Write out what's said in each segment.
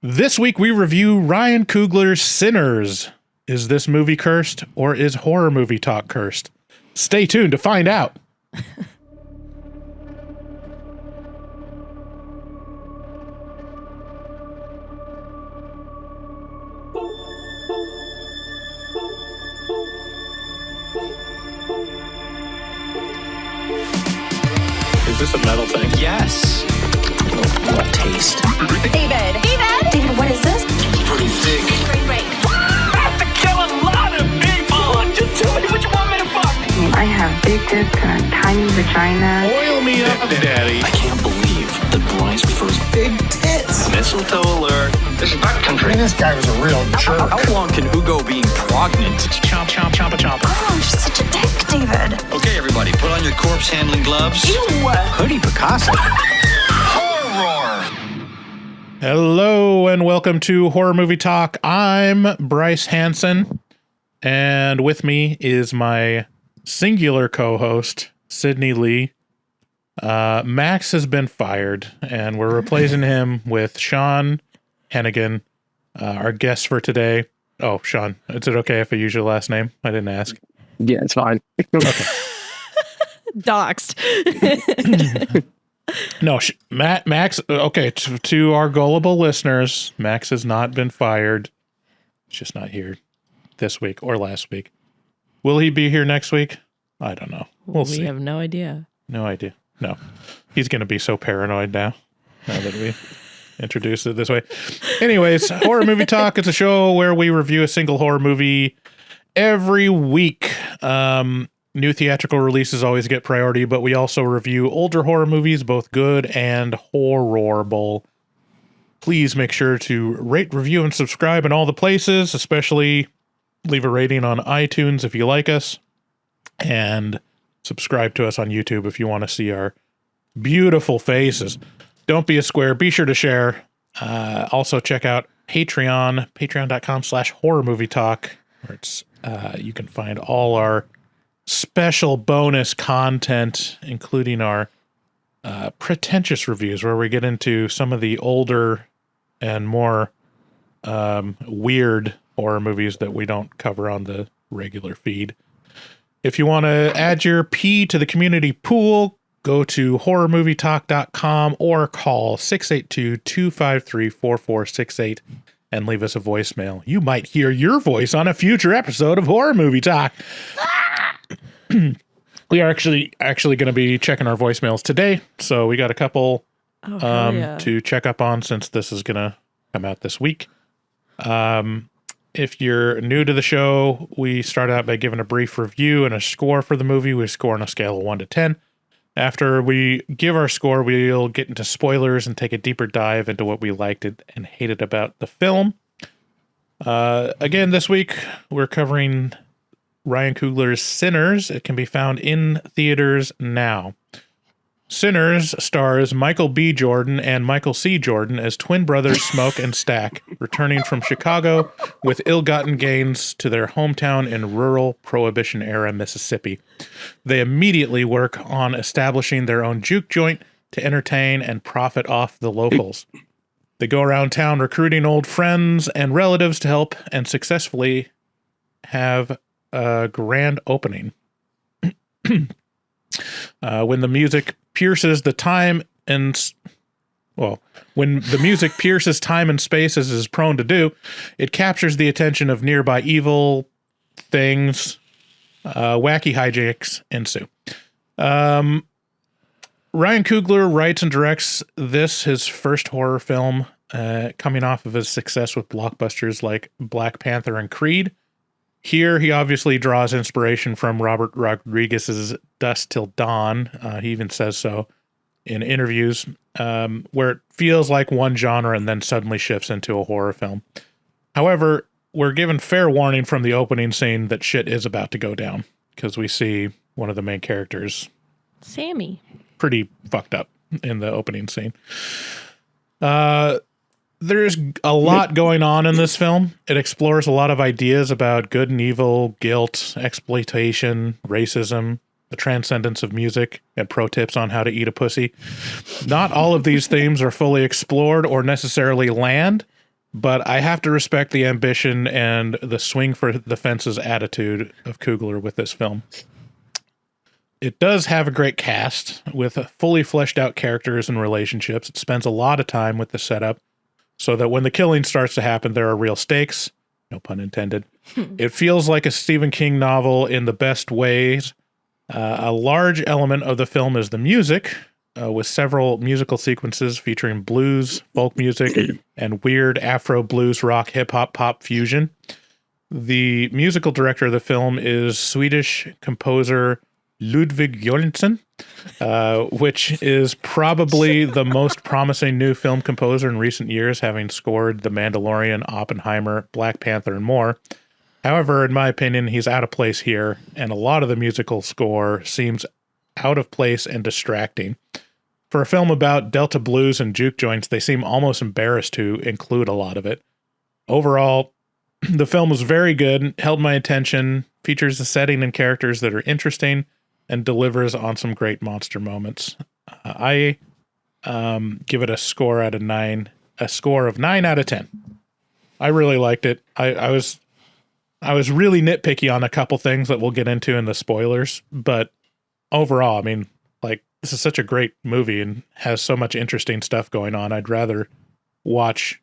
This week we review Ryan Coogler's Sinners. Is this movie cursed, or is horror movie talk cursed? Stay tuned to find out. Is this a metal thing? Yes. What taste? David, what is this? Pretty thick. Great. I have to kill a lot of people. Just tell me what you want me to fuck. I have big tits and a tiny vagina. Oil me up, daddy. I can't believe that Bryce prefers big tits. Mistletoe alert. This is butt country. This guy was a real jerk. How long can Hugo being pregnant? Chomp, chomp, chomp, chomp. Oh, you're such a dick, David. Okay, everybody, put on your corpse handling gloves. Ew. Hoodie Picasso. Hello and welcome to Horror Movie Talk. I'm Bryce Hansen, and with me is my singular co-host, Sydney Lee. Max has been fired, and we're replacing him with Shawn, Hennigan, our guest for today. Oh, Shawn, is it okay if I use your last name? I didn't ask. Yeah, it's fine. Okay. Doxed. No, Max, okay, to our gullible listeners, Max has not been fired. He's just not here this week or last week. Will he be here next week? I don't know. We'll see. We have no idea. No idea. No. He's going to be so paranoid now that we introduced it this way. Anyways, Horror Movie Talk is a show where we review a single horror movie every week. New theatrical releases always get priority, but we also review older horror movies, both good and horrible. Please make sure to rate, review, and subscribe in all the places, especially leave a rating on iTunes if you like us, and subscribe to us on YouTube if you want to see our beautiful faces. Don't be a square. Be sure to share. Also check out Patreon, patreon.com/horrormovietalk, where it's you can find all our special bonus content, including our pretentious reviews, where we get into some of the older and more weird horror movies that we don't cover on the regular feed. If you want to add your P to the community pool, go to horrormovietalk.com or call 682-253-4468 and leave us a voicemail. You might hear your voice on a future episode of Horror Movie Talk. We are actually going to be checking our voicemails today, so we got a couple to check up on since this is going to come out this week. If you're new to the show, we start out by giving a brief review and a score for the movie. We score on a scale of 1 to 10. After we give our score, we'll get into spoilers and take a deeper dive into what we liked and hated about the film. Again, this week, we're covering Ryan Coogler's Sinners. It can be found in theaters now. Sinners stars Michael B. Jordan and Michael C. Jordan as twin brothers Smoke and Stack, returning from Chicago with ill-gotten gains to their hometown in rural Prohibition-era Mississippi. They immediately work on establishing their own juke joint to entertain and profit off the locals. They go around town recruiting old friends and relatives to help and successfully have a grand opening. When the music pierces time and space as it is prone to do, it captures the attention of nearby evil things. Wacky hijinks ensue. Ryan Coogler writes and directs this, his first horror film, coming off of his success with blockbusters like Black Panther and Creed. Here, he obviously draws inspiration from Robert Rodriguez's Dusk Till Dawn. He even says so in interviews, where it feels like one genre and then suddenly shifts into a horror film. However, we're given fair warning from the opening scene that shit is about to go down, because we see one of the main characters, Sammy, pretty fucked up in the opening scene. There's a lot going on in this film. It explores a lot of ideas about good and evil, guilt, exploitation, racism, the transcendence of music, and pro tips on how to eat a pussy. Not all of these themes are fully explored or necessarily land, but I have to respect the ambition and the swing for the fences attitude of Coogler with this film. It does have a great cast with fully fleshed out characters and relationships. It spends a lot of time with the setup so that when the killing starts to happen, there are real stakes. No pun intended. It feels like a Stephen King novel in the best ways. A large element of the film is the music, with several musical sequences featuring blues, folk music, and weird Afro blues rock hip hop pop fusion. The musical director of the film is Swedish composer Ludwig Göransson, which is probably the most promising new film composer in recent years, having scored The Mandalorian, Oppenheimer, Black Panther, and more. However, in my opinion, he's out of place here, and a lot of the musical score seems out of place and distracting. For a film about Delta blues and juke joints, they seem almost embarrassed to include a lot of it. Overall, the film was very good, held my attention, features a setting and characters that are interesting, and delivers on some great monster moments. I give it a score of 9 out of 10. I really liked it. I was really nitpicky on a couple things that we'll get into in the spoilers, but overall, I mean, like, this is such a great movie and has so much interesting stuff going on. I'd rather watch,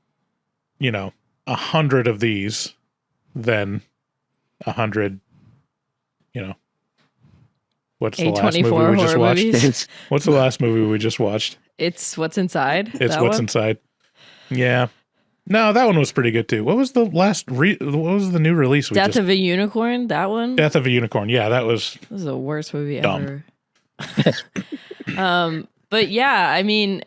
100 of these than 100, what's the last movie we just watched? Movies. What's the last movie we just watched? It's What's Inside. It's What's Inside. Yeah. No, that one was pretty good too. What was the last what was the new release? Death of a Unicorn, that one? Death of a Unicorn. Yeah, that was the worst movie dumb. ever. But yeah, I mean,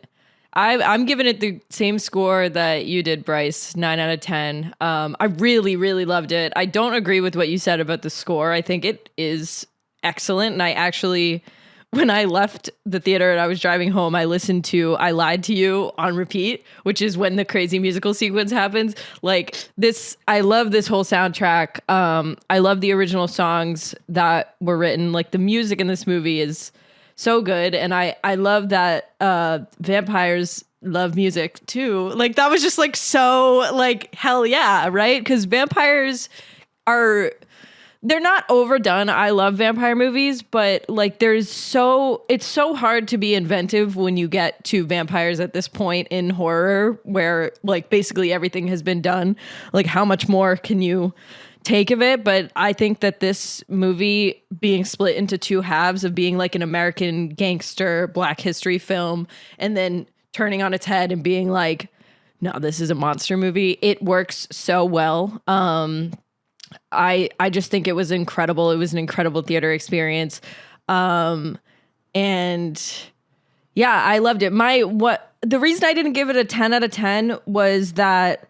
I'm giving it the same score that you did, Bryce, 9 out of 10. I really, really loved it. I don't agree with what you said about the score. I think it is excellent. And I actually, when I left the theater and I was driving home, I listened to I Lied to You on repeat, which is when the crazy musical sequence happens. Like this, I love this whole soundtrack. I love the original songs that were written. Like the music in this movie is so good. And I love that vampires love music too. Like that was just like so like, hell yeah, right? Because vampires they're not overdone. I love vampire movies, but like it's so hard to be inventive when you get to vampires at this point in horror where like basically everything has been done. Like how much more can you take of it? But I think that this movie being split into two halves of being like an American gangster Black history film and then turning on its head and being like, no, this is a monster movie. It works so well. I just think it was incredible. It was an incredible theater experience. And yeah, I loved it. The reason I didn't give it a 10 out of 10 was that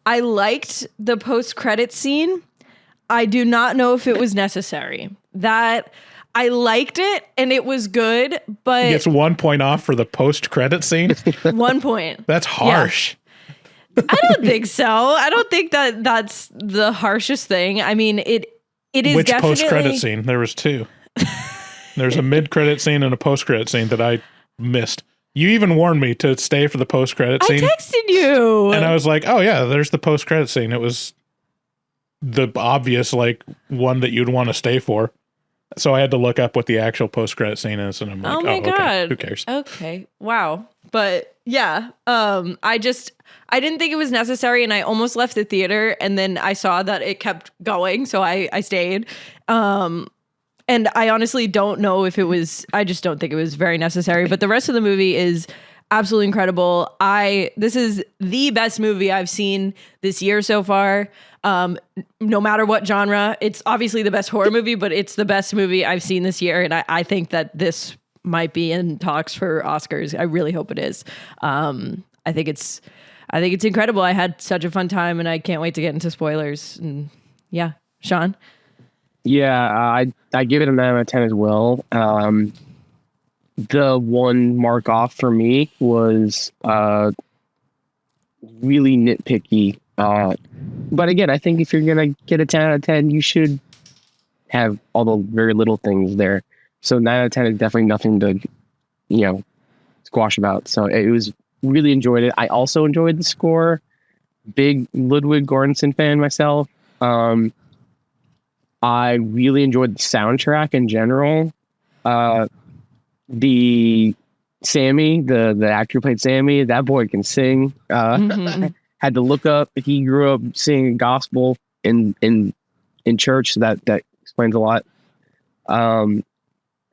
I liked the post-credit scene. I do not know if it was necessary. That I liked it and it was good, but he gets 1 point off for the post-credit scene. 1 point. That's harsh. Yeah. I don't think so. I don't think that that's the harshest thing. I mean, it is Which definitely post-credit scene? There was two. There's a mid-credit scene and a post-credit scene that I missed. You even warned me to stay for the post-credit scene. I texted you. And I was like, oh yeah, there's the post-credit scene. It was the obvious like one that you'd want to stay for. So I had to look up what the actual post-credit scene is, and I'm like, oh my God. Okay, who cares? Okay. Wow. But yeah, I didn't think it was necessary, and I almost left the theater, and then I saw that it kept going, so I stayed. And I honestly don't know if I just don't think it was very necessary, but the rest of the movie is absolutely incredible. This is the best movie I've seen this year so far. No matter what genre, it's obviously the best horror movie, but it's the best movie I've seen this year. And I think that this might be in talks for Oscars. I really hope it is. I think it's incredible. I had such a fun time and I can't wait to get into spoilers. And yeah, Shawn. Yeah, I give it a 9 out of 10 as well. The one mark off for me was really nitpicky. But again, I think if you're going to get a 10 out of 10, you should have all the very little things there. So 9 out of 10 is definitely nothing to, squash about. So it was really enjoyed it. I also enjoyed the score. big Ludwig Göransson fan myself. I really enjoyed the soundtrack in general. The Sammy, the actor who played Sammy, that boy can sing. Had to look up. He grew up singing gospel in church, so that explains a lot. The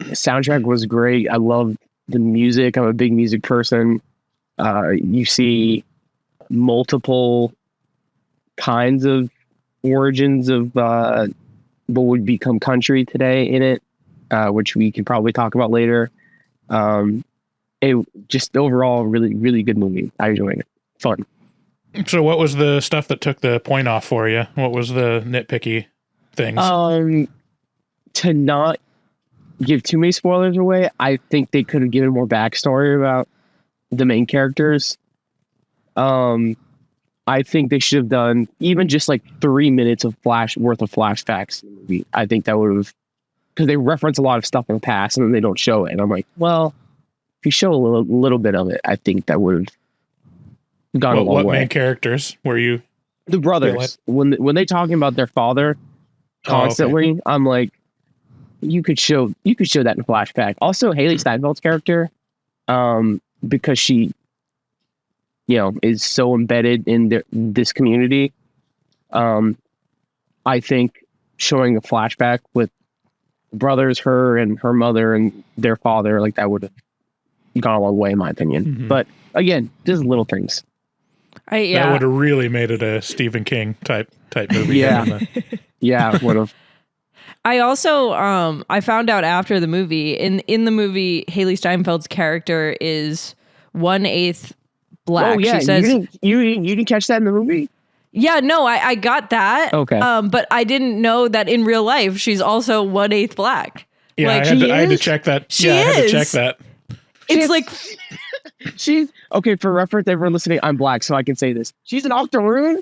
soundtrack was great. I love the music. I'm a big music person. You see multiple kinds of origins of what would become country today in it, which we can probably talk about later. It just overall really, really good movie. I enjoyed it. Fun. So what was the stuff that took the point off for you? What was the nitpicky things? To not give too many spoilers away, I think they could have given more backstory about the main characters. I think they should have done even just like 3 minutes of worth of flashbacks in the movie. I think that would have, because they reference a lot of stuff in the past and then they don't show it. And I'm like, well, if you show a little bit of it, I think that would have gone a long way. What main characters were you? The brothers. When they talking about their father constantly, okay. I'm like, you could show that in a flashback. Also, Haley Steinfeld's character, because she, is so embedded in this community. I think showing a flashback with brothers, her and her mother and their father, like that would have gone a long way in my opinion. Mm-hmm. But again, just little things. That would have really made it a Stephen King type movie. Yeah, would have. I also I found out after the movie in the movie Haley Steinfeld's character is 1/8 black. Oh yeah, she says, you didn't catch that in the movie? Yeah, no, I got that. Okay. But I didn't know that in real life she's also 1/8 black. Yeah, like, I had to check that. I had to check that. It's like she's okay. For reference, everyone listening, I'm black, so I can say this. She's an octoroon.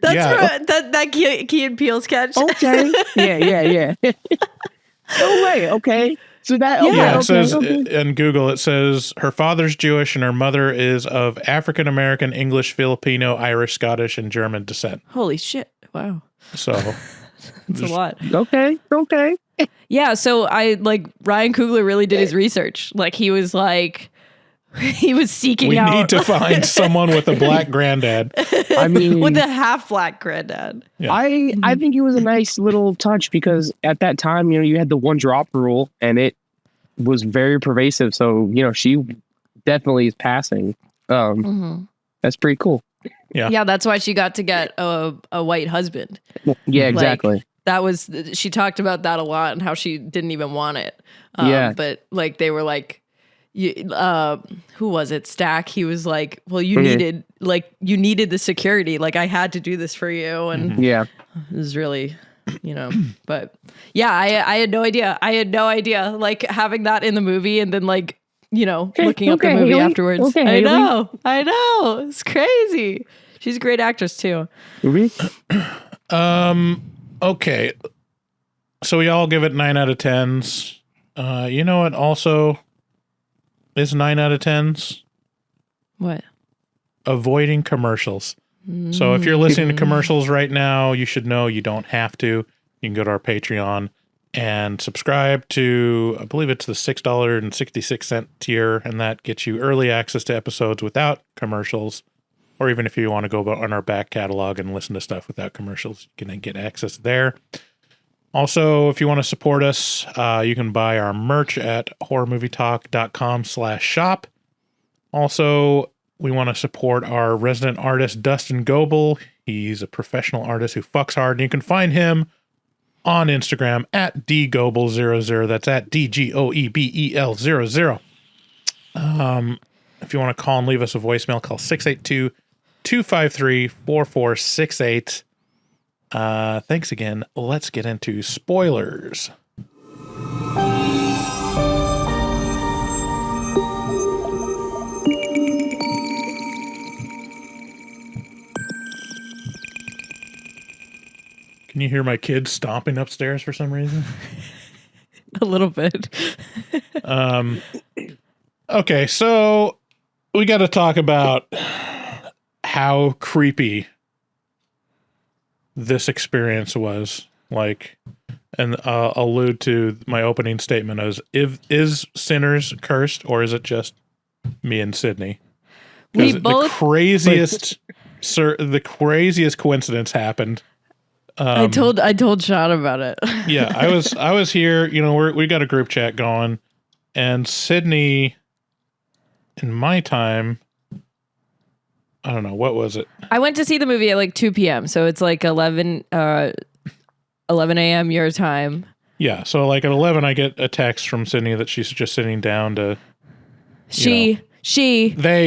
That Key and Peele sketch. Okay. Yeah. No way. Okay. So that it says in Google, it says her father's Jewish and her mother is of African American, English, Filipino, Irish, Scottish, and German descent. Holy shit! Wow. So that's a lot. Okay. Yeah. So Ryan Coogler really did his research. Like he was seeking out. We need to find someone with a black granddad. I mean, with a half black granddad. Yeah. I think it was a nice little touch because at that time, you had the 1 drop rule and it was very pervasive. So, she definitely is passing. That's pretty cool. Yeah. That's why she got to get a white husband. Yeah, exactly. She talked about that a lot and how she didn't even want it. But they were like, who was it? Stack. He was like, well, you needed the security. Like I had to do this for you. And it was really, but yeah, I had no idea. Like having that in the movie and then looking up the movie afterwards. Okay, I know. It's crazy. She's a great actress too. Okay. So we all give it 9 out of 10s. You know what also is 9 out of 10s? What? Avoiding commercials. So if you're listening to commercials right now, you should know you don't have to. You can go to our Patreon and subscribe to, I believe it's the $6.66 tier, and that gets you early access to episodes without commercials. Or even if you want to go on our back catalog and listen to stuff without commercials, you can get access there. Also, if you want to support us, you can buy our merch at horrormovietalk.com/shop. Also, we want to support our resident artist, Dustin Goebel. He's a professional artist who fucks hard, and you can find him on Instagram at dgoebel00. That's at DGOEBEL00. If you want to call and leave us a voicemail, call 682-253-4468. Thanks again. Let's get into spoilers. Can you hear my kids stomping upstairs for some reason? A little bit. Okay, so we got to talk about how creepy this experience was. Like, and allude to my opening statement as is Sinners cursed, or is it just me and Sydney? We The both. craziest, the craziest coincidence happened. I told Shawn about it. Yeah, I was here. You know, we got a group chat going, and Sydney, in my time, I don't know, what was it? I went to see the movie at like 2 p.m. So it's like 11 a.m. your time. Yeah, so like at 11, I get a text from Sydney that she's just sitting down to. They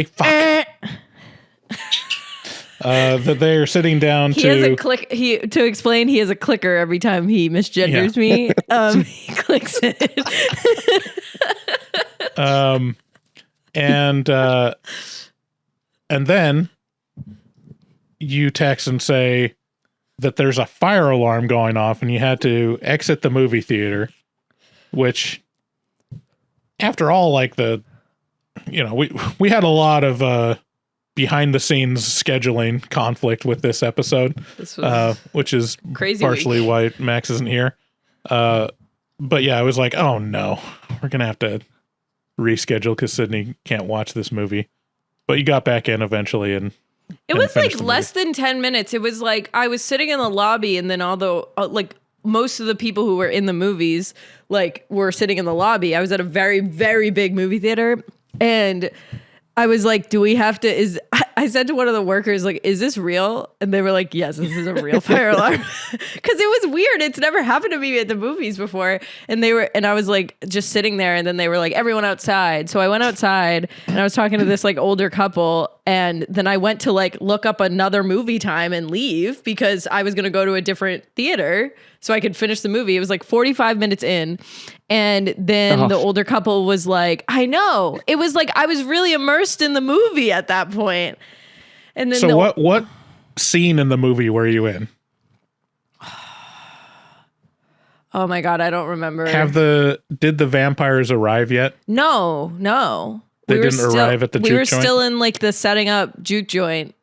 fuck. That they are sitting down He to. has a click. To explain, he has a clicker every time he misgenders me. He clicks it. And then you text and say that there's a fire alarm going off and you had to exit the movie theater, which, after all, like we had a lot of behind the scenes scheduling conflict with this episode, which is crazy partially why Max isn't here. But yeah, I was like, oh no, we're going to have to reschedule because Sydney can't watch this movie. But you got back in eventually, and it was like less than 10 minutes. It was like I was sitting in the lobby, and then although like most of the people who were in the movies like were sitting in the lobby, I was at a very, very big movie theater, and I was like, do we have to, I said to one of the workers, like, is this real? And they were like, yes, this is a real fire alarm. Cause it was weird. It's never happened to me at the movies before. And I was like, just sitting there. And then they were like, everyone outside. So I went outside and I was talking to this like older couple. And then I went to like look up another movie time and leave because I was going to go to a different theater so I could finish the movie. It was like 45 minutes in. And then the older couple was like, I know. It was like I was really immersed in the movie at that point. And then so what scene in the movie were you in? Oh my God, I don't remember. Did the vampires arrive yet? No. They didn't arrive at the juke joint? We were still in like the setting up juke joint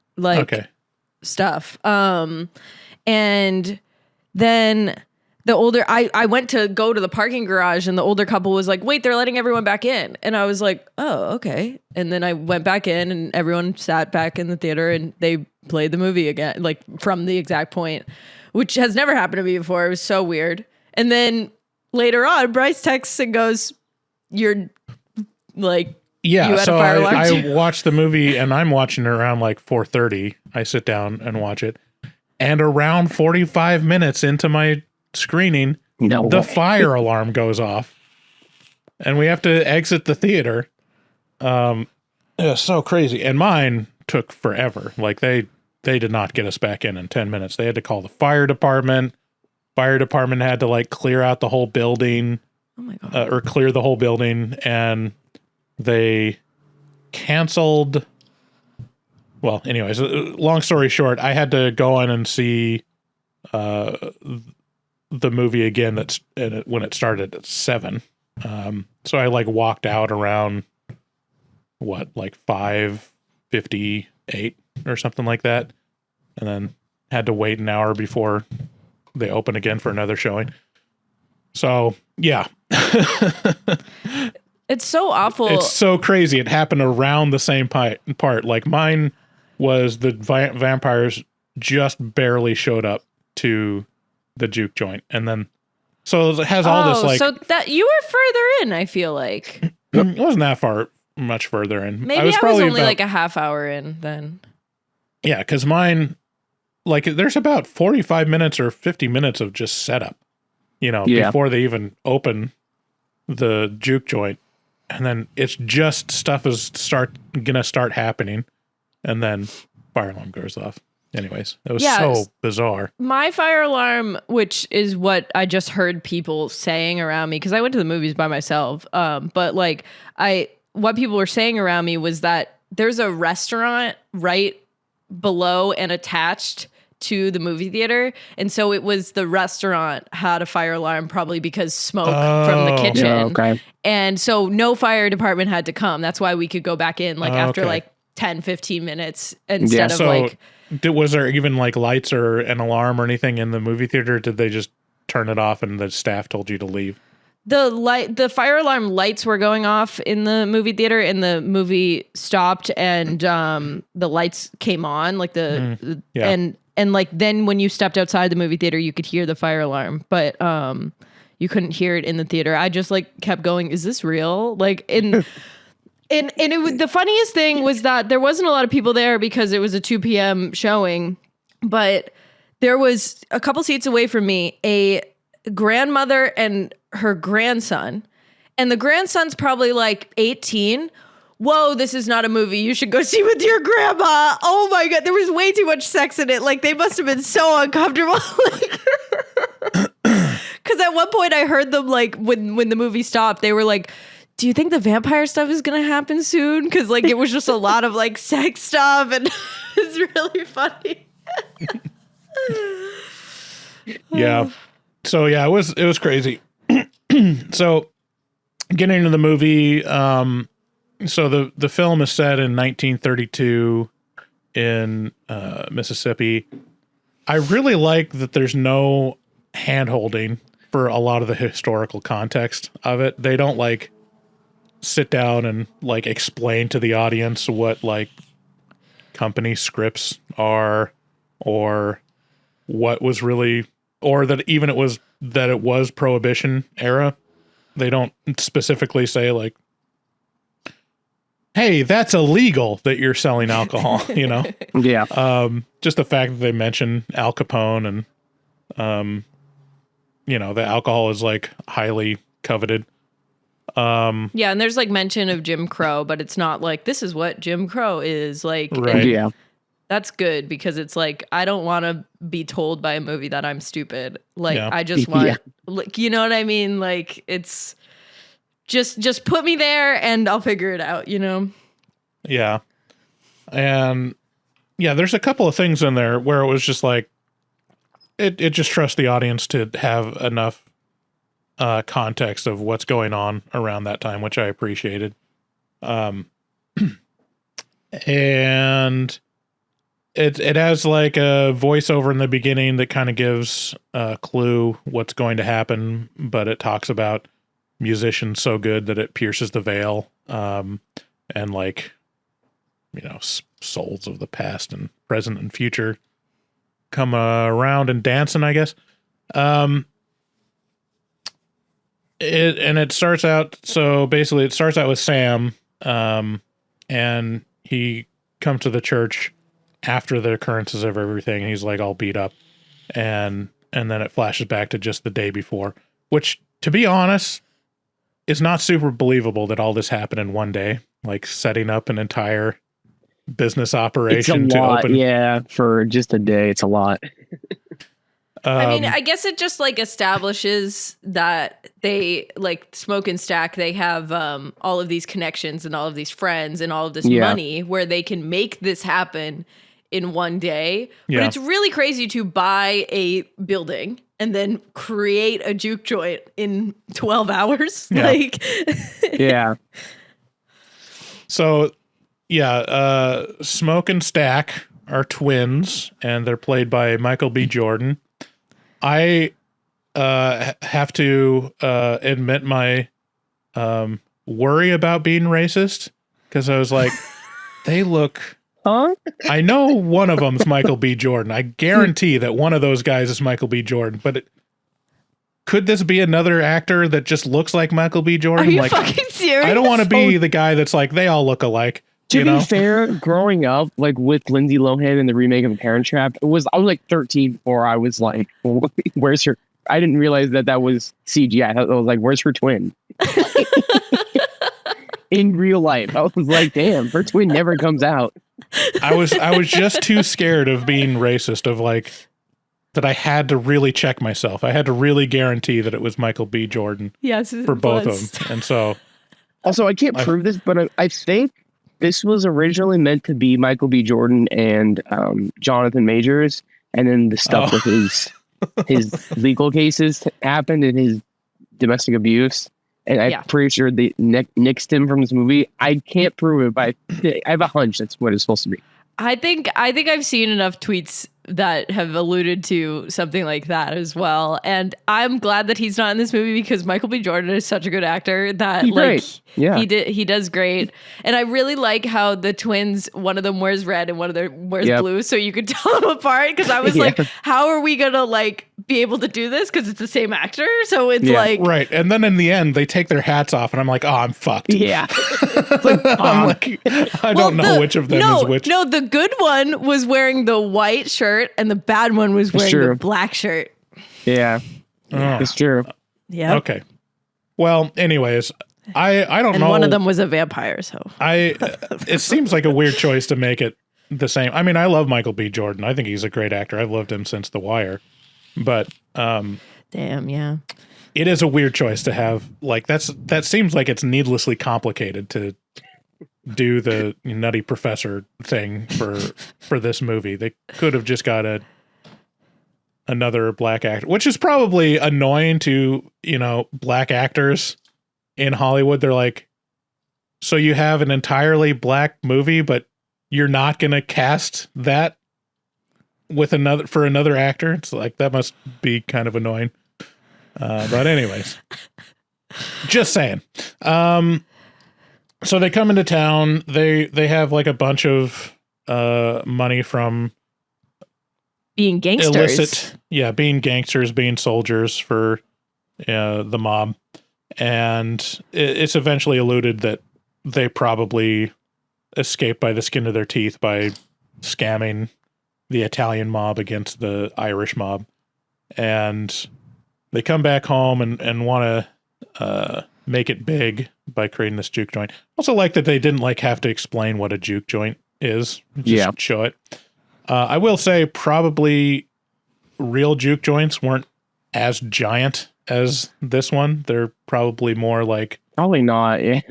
stuff. And then the older I went to go to the parking garage and the older couple was like, wait, they're letting everyone back in. And I was like, oh, okay. And then I went back in and everyone sat back in the theater and they played the movie again, like from the exact point, which has never happened to me before. It was so weird. And then later on, Bryce texts and goes, you're like, yeah, so I watched the movie and I'm watching it around like 4:30. I sit down and watch it. And around 45 minutes into my screening, the fire alarm goes off. And we have to exit the theater. It's so crazy. And mine took forever. Like they did not get us back in 10 minutes. They had to call the fire department. Fire department had to like clear out the whole building. Oh my God. Or clear the whole building. And they canceled. Well, anyways, long story short, I had to go in and see the movie again. When it started at 7. So I like walked out around like 5:58 or something like that, and then had to wait an hour before they open again for another showing. So yeah. It's so awful. It's so crazy. It happened around the same part. Like mine was the vampires just barely showed up to the juke joint. And then, so it has all this like. So that you were further in, I feel like. It wasn't that much further in. Maybe I was only like a half hour in then. Yeah, because mine, like there's about 45 minutes or 50 minutes of just setup, before they even open the juke joint. And then it's just stuff is gonna start happening, and then fire alarm goes off. Anyways, it was so bizarre. My fire alarm, which is what I just heard people saying around me, because I went to the movies by myself. But like what people were saying around me was that there's a restaurant right below and attached to the movie theater. And so it was the restaurant had a fire alarm, probably because smoke from the kitchen. Yeah, okay. And so no fire department had to come. That's why we could go back in like after Okay. like 10, 15 minutes instead of So like was there even like lights or an alarm or anything in the movie theater? Or did they just turn it off and the staff told you to leave? the fire alarm lights were going off in the movie theater, and the movie stopped, and the lights came on, like and like then when you stepped outside the movie theater, you could hear the fire alarm, but you couldn't hear it in the theater. I just like kept going, is this real? Like and it was, the funniest thing was that there wasn't a lot of people there because it was a 2 p.m. showing, but there was a couple seats away from me, a grandmother and her grandson, and the grandson's probably like 18. Whoa, this is not a movie you should go see with your grandma. Oh my God, there was way too much sex in it. Like they must have been so uncomfortable. Because at one point I heard them like when the movie stopped, they were like, do you think the vampire stuff is going to happen soon? Because like it was just a lot of like sex stuff, and it's really funny. Yeah. So yeah, it was crazy. So getting into the movie, so the film is set in 1932 in Mississippi. I really like that there's no hand-holding for a lot of the historical context of it. They don't like sit down and like explain to the audience what like company scripts are, or what was really, or that even it was Prohibition era. They don't specifically say like, hey, that's illegal that you're selling alcohol, you know? Yeah. Just the fact that they mention Al Capone and, you know, the alcohol is like highly coveted. Yeah, and there's like mention of Jim Crow, but it's not like this is what Jim Crow is like. Right. Yeah. That's good, because it's like I don't want to be told by a movie that I'm stupid. Like I just want, like, you know what I mean? Like it's just put me there and I'll figure it out, you know? Yeah. And yeah, there's a couple of things in there where it was just like, it just trusts the audience to have enough context of what's going on around that time, which I appreciated. And it has like a voiceover in the beginning that kind of gives a clue what's going to happen, but it talks about musicians so good that it pierces the veil, and like, you know, souls of the past and present and future come around and dancing, I guess. It starts out, so basically it starts out with Sam, and he comes to the church after the occurrences of everything. He's like all beat up, and then it flashes back to just the day before, which, to be honest, is not super believable that all this happened in one day, like setting up an entire business operation it's a lot, to open. Yeah, for just a day, it's a lot. I mean, I guess it just like establishes that they like Smoke and Stack. They have all of these connections and all of these friends and all of this money where they can make this happen in one day. But it's really crazy to buy a building and then create a juke joint in 12 hours. Yeah. Like, Yeah. So, yeah, Smoke and Stack are twins, and they're played by Michael B. Jordan. I have to admit my worry about being racist, because I was like, they look... Huh? I know one of them's Michael B. Jordan. I guarantee that one of those guys is Michael B. Jordan, but could this be another actor that just looks like Michael B. Jordan? are you like, fucking serious? I don't want to be the guy that's like, they all look alike. To be fair, growing up like with Lindsay Lohan in the remake of Parent Trap, I was like 13 before I was like, where's her? I didn't realize that was CGI. I was like, where's her twin? In real life, I was like, damn, her twin never comes out. I was just too scared of being racist, of like, that I had to really check myself. I had to really guarantee that it was Michael B. Jordan for both of them. And so, also, I can't prove this, but I think this was originally meant to be Michael B. Jordan and Jonathan Majors, and then the stuff with his legal cases happened and his domestic abuse. And I'm pretty sure they nixed him from this movie. I can't prove it, but I have a hunch that's what it's supposed to be. I think I've seen enough tweets that have alluded to something like that as well. And I'm glad that he's not in this movie because Michael B. Jordan is such a good actor that He's great. Yeah. he does great. And I really like how the twins, one of them wears red and one of them wears blue, so you could tell them apart. Because I was like, how are we gonna like be able to do this? Because it's the same actor. So it's like right. And then in the end, they take their hats off, and I'm like, oh, I'm fucked. Yeah. I'm like, I don't know which of them is which. No, the good one was wearing the white shirt, and the bad one was wearing the black shirt. Yeah, it's true. Yeah. Okay. Well, anyways, I don't know. And one of them was a vampire, so it seems like a weird choice to make it the same. I mean, I love Michael B. Jordan. I think he's a great actor. I've loved him since The Wire. But damn, yeah. It is a weird choice to have like that seems like it's needlessly complicated to do the nutty professor thing for this movie. They could have just got another black actor, which is probably annoying to, black actors in Hollywood. They're like, so you have an entirely black movie, but you're not going to cast that with another actor. It's like, that must be kind of annoying. But anyways, just saying. So they come into town. They have like a bunch of money from being gangsters. Being gangsters, being soldiers for the mob. And it's eventually alluded that they probably escaped by the skin of their teeth by scamming the Italian mob against the Irish mob. And they come back home and want to make it big by creating this juke joint. Also like that they didn't have to explain what a juke joint is. Just show it. I will say probably real juke joints weren't as giant as this one. They're probably more like... Probably not, yeah.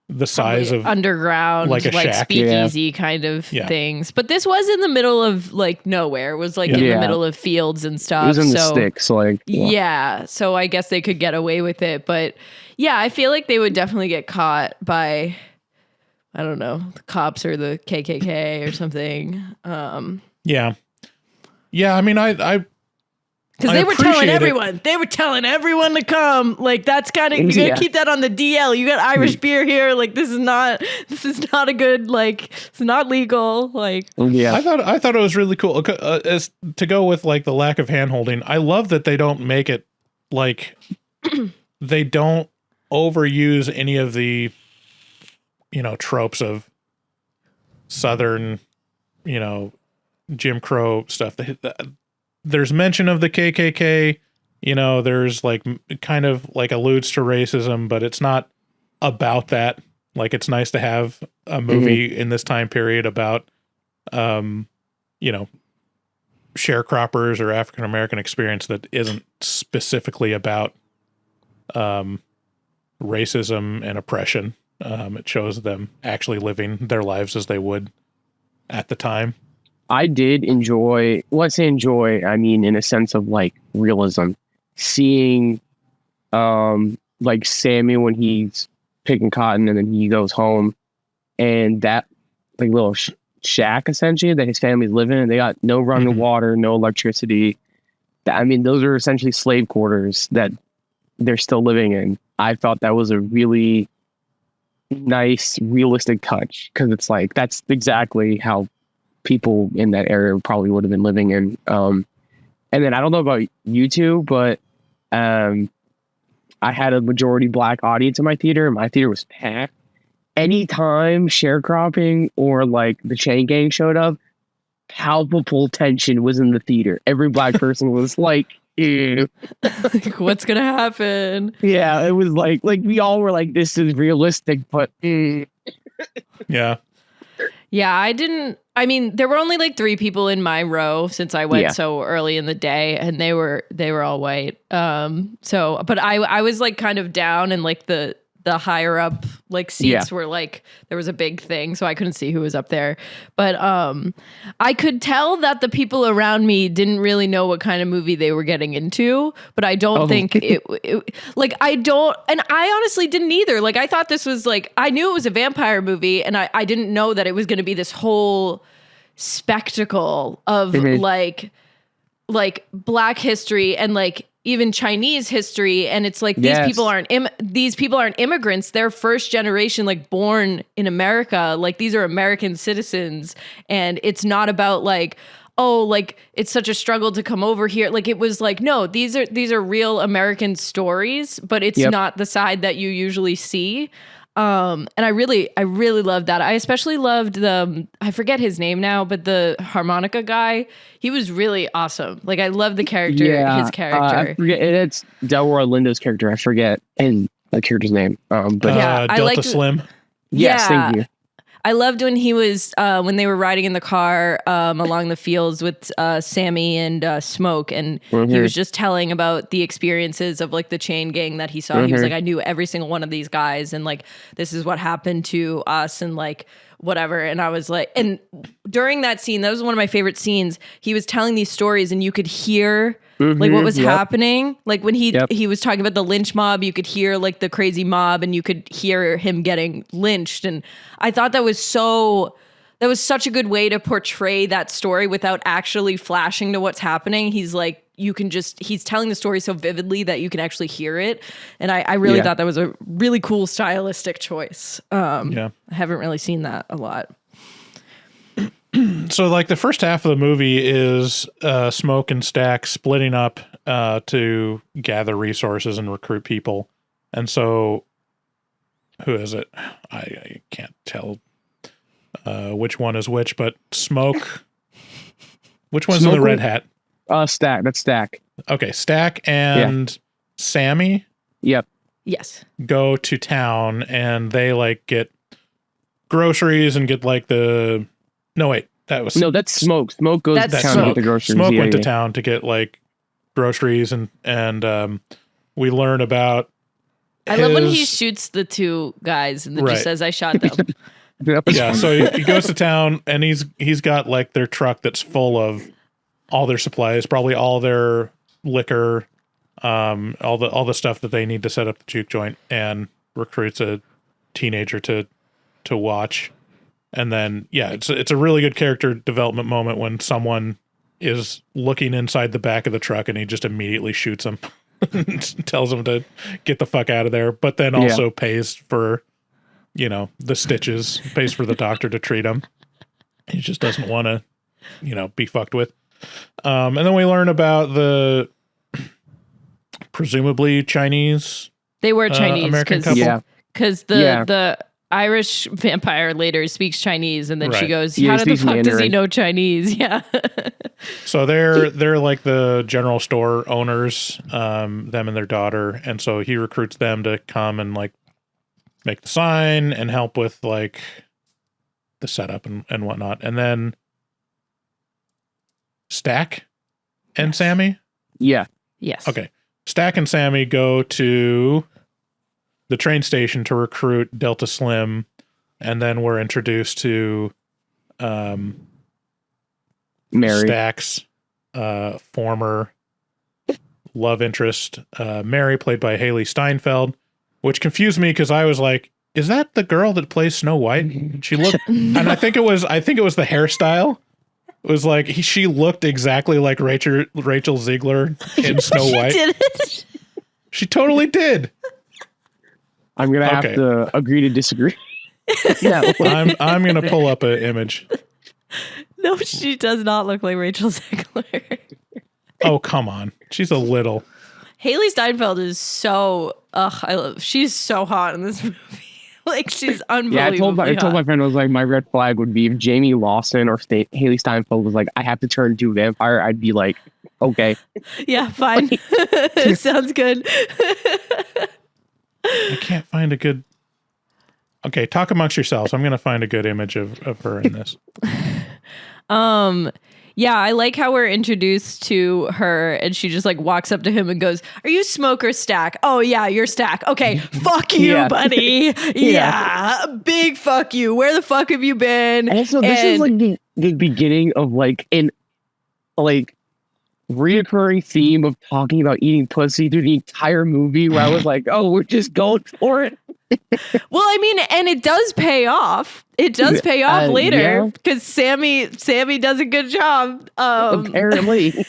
The size of... Underground, like a shack. speakeasy kind of things. But this was in the middle of nowhere. It was in the middle of fields and stuff. It was in the sticks. So I guess they could get away with it. But yeah, I feel like they would definitely get caught by... I don't know, the cops or the KKK or something. Yeah. I mean, I because they were telling everyone. They were telling everyone to come. Like that's kind of you gotta keep that on the DL. You got Irish beer here. Like this is not a good. It's not legal. I thought it was really cool. As to go with the lack of hand holding. I love that they don't make it they don't overuse any of the tropes of Southern, Jim Crow stuff. There's mention of the KKK, there's kind of alludes to racism, but it's not about that. It's nice to have a movie in this time period about, sharecroppers or African American experience that isn't specifically about racism and oppression. It shows them actually living their lives as they would at the time. I did enjoy, I mean, in a sense of realism, seeing Sammy when he's picking cotton and then he goes home and that little shack essentially that his family's living in, and they got no running water, no electricity. I mean, those are essentially slave quarters that they're still living in. I thought that was a really nice realistic touch because it's that's exactly how people in that area probably would have been living in. And then I don't know about you two, but I had a majority black audience in my theater. My theater was packed. Anytime sharecropping or the chain gang showed up, palpable tension was in the theater. Every black person was ew. What's gonna happen? Yeah, it was we all were this is realistic, but yeah. I mean, there were only 3 people in my row since I went so early in the day, and they were all white. But I was kind of down in the the higher up like seats were like there was a big thing, so I couldn't see who was up there. But I could tell that the people around me didn't really know what kind of movie they were getting into. But I don't think it like I don't, and I honestly didn't either. Like I thought this was like I knew it was a vampire movie, and I didn't know that it was going to be this whole spectacle of like Black history and like even Chinese history, and it's like these people aren't immigrants. They're first generation, like born in America. Like these are American citizens, and it's not about like, oh, like it's such a struggle to come over here. Like it was like, no, these are real American stories, but it's not the side that you usually see. And I really loved that. I especially loved I forget his name now, but the harmonica guy, he was really awesome. Like I love the character, his character. I forget, it's Delroy Lindo's character. I forget the character's name. But Delta Slim. Yes, thank you. I loved when he was when they were riding in the car along the fields with Sammy and Smoke, and he was just telling about the experiences of like the chain gang that he saw. He was like, I knew every single one of these guys, and like this is what happened to us, and like whatever. And I was like, and during that scene, that was one of my favorite scenes. He was telling these stories, and you could hear like what was happening. Like when he was talking about the lynch mob, you could hear like the crazy mob, and you could hear him getting lynched. And I thought that was such a good way to portray that story without actually flashing to what's happening. He's like, he's telling the story so vividly that you can actually hear it. And I really thought that was a really cool stylistic choice. I haven't really seen that a lot. So like the first half of the movie is Smoke and Stack splitting up to gather resources and recruit people. And so who is it? I can't tell which one is which, but Smoke. Which one's in the red hat? Stack. That's Stack. Okay, Stack and Sammy. Yep. Yes. Go to town and they like get groceries and get like the. No, wait, that's Smoke. Smoke goes to town to get the groceries. Smoke went to town to get like groceries and we learn about. I love when he shoots the two guys and then just says, "I shot them." Yeah, so he goes to town and he's got like their truck that's full of all their supplies, probably all their liquor, all the stuff that they need to set up the juke joint, and recruits a teenager to watch. And then it's a really good character development moment when someone is looking inside the back of the truck and he just immediately shoots him, tells him to get the fuck out of there, but then also pays for the stitches, pays for the doctor to treat him. He just doesn't want to be fucked with. And then we learn about the presumably Chinese. They were Chinese American couple. because the Irish vampire later speaks Chinese, and then she goes, "How the fuck does he know Chinese?" Yeah. So they're like the general store owners, them and their daughter, and so he recruits them to come and like make the sign and help with like the setup and whatnot, and then Stack and Sammy. Yeah. Yes. Okay. Stack and Sammy go to the train station to recruit Delta Slim, and then we're introduced to Mary. Stack's former love interest, Mary, played by Haley Steinfeld, which confused me because I was like, is that the girl that plays Snow White? She looked, and I think it was the hairstyle. It was like she looked exactly like Rachel Ziegler in Snow White. Didn't. She totally did. I'm gonna have to agree to disagree. Yeah, I'm gonna pull up an image. No, she does not look like Rachel Ziegler. Oh, come on, she's a little. Haley Steinfeld is so. She's so hot in this movie. Like she's unbelievable. I told my friend, I was like, my red flag would be if Jamie Lawson or Haley Steinfeld was like, I have to turn into a vampire. I'd be like, okay, yeah, fine, sounds good. I can't find a good. Okay, talk amongst yourselves. I'm gonna find a good image of her in this. Yeah, I like how we're introduced to her and she just like walks up to him and goes, "Are you Smoke or Stack?" "Oh yeah, you're Stack." "Okay, fuck you, Yeah. buddy." Yeah, big fuck you. Where the fuck have you been? Also, this is like the beginning of like an like reoccurring theme of talking about eating pussy through the entire movie, where I was like, oh, we're just going for it. Well, I mean, and it does pay off. It does pay off later yeah. because Sammy does a good job. Apparently.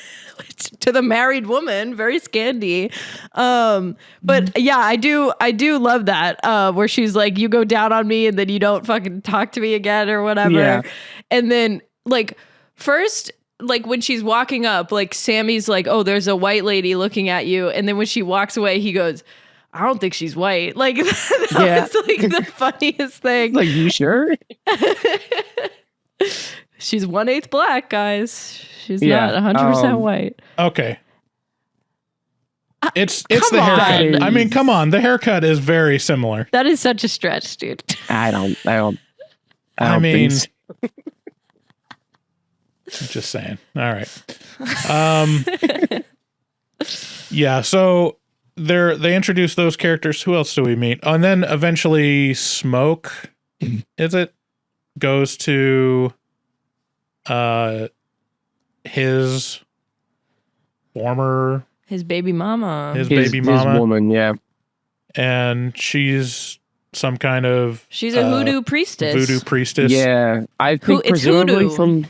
To the married woman, very Scandi. But yeah, I do love that, where she's like, you go down on me and then you don't fucking talk to me again or whatever. Yeah. And then like first, like when she's walking up, like Sammy's like, "Oh, there's a white lady looking at you." And then when she walks away, he goes, "I don't think she's white." Like that was like the funniest thing. Like, you sure? She's 1/8 black, guys. She's not 100% white. Okay. It's come the haircut. on. I mean, come on. The haircut is very similar. That is such a stretch, dude. I don't I mean, think so. just saying. All right. Yeah. So they introduce those characters. Who else do we meet? Oh, and then eventually Smoke, is it, goes to his former His baby mama. baby mama, His woman, yeah. and she's some kind of She's a voodoo priestess. Yeah. I think It's presumably hoodoo. from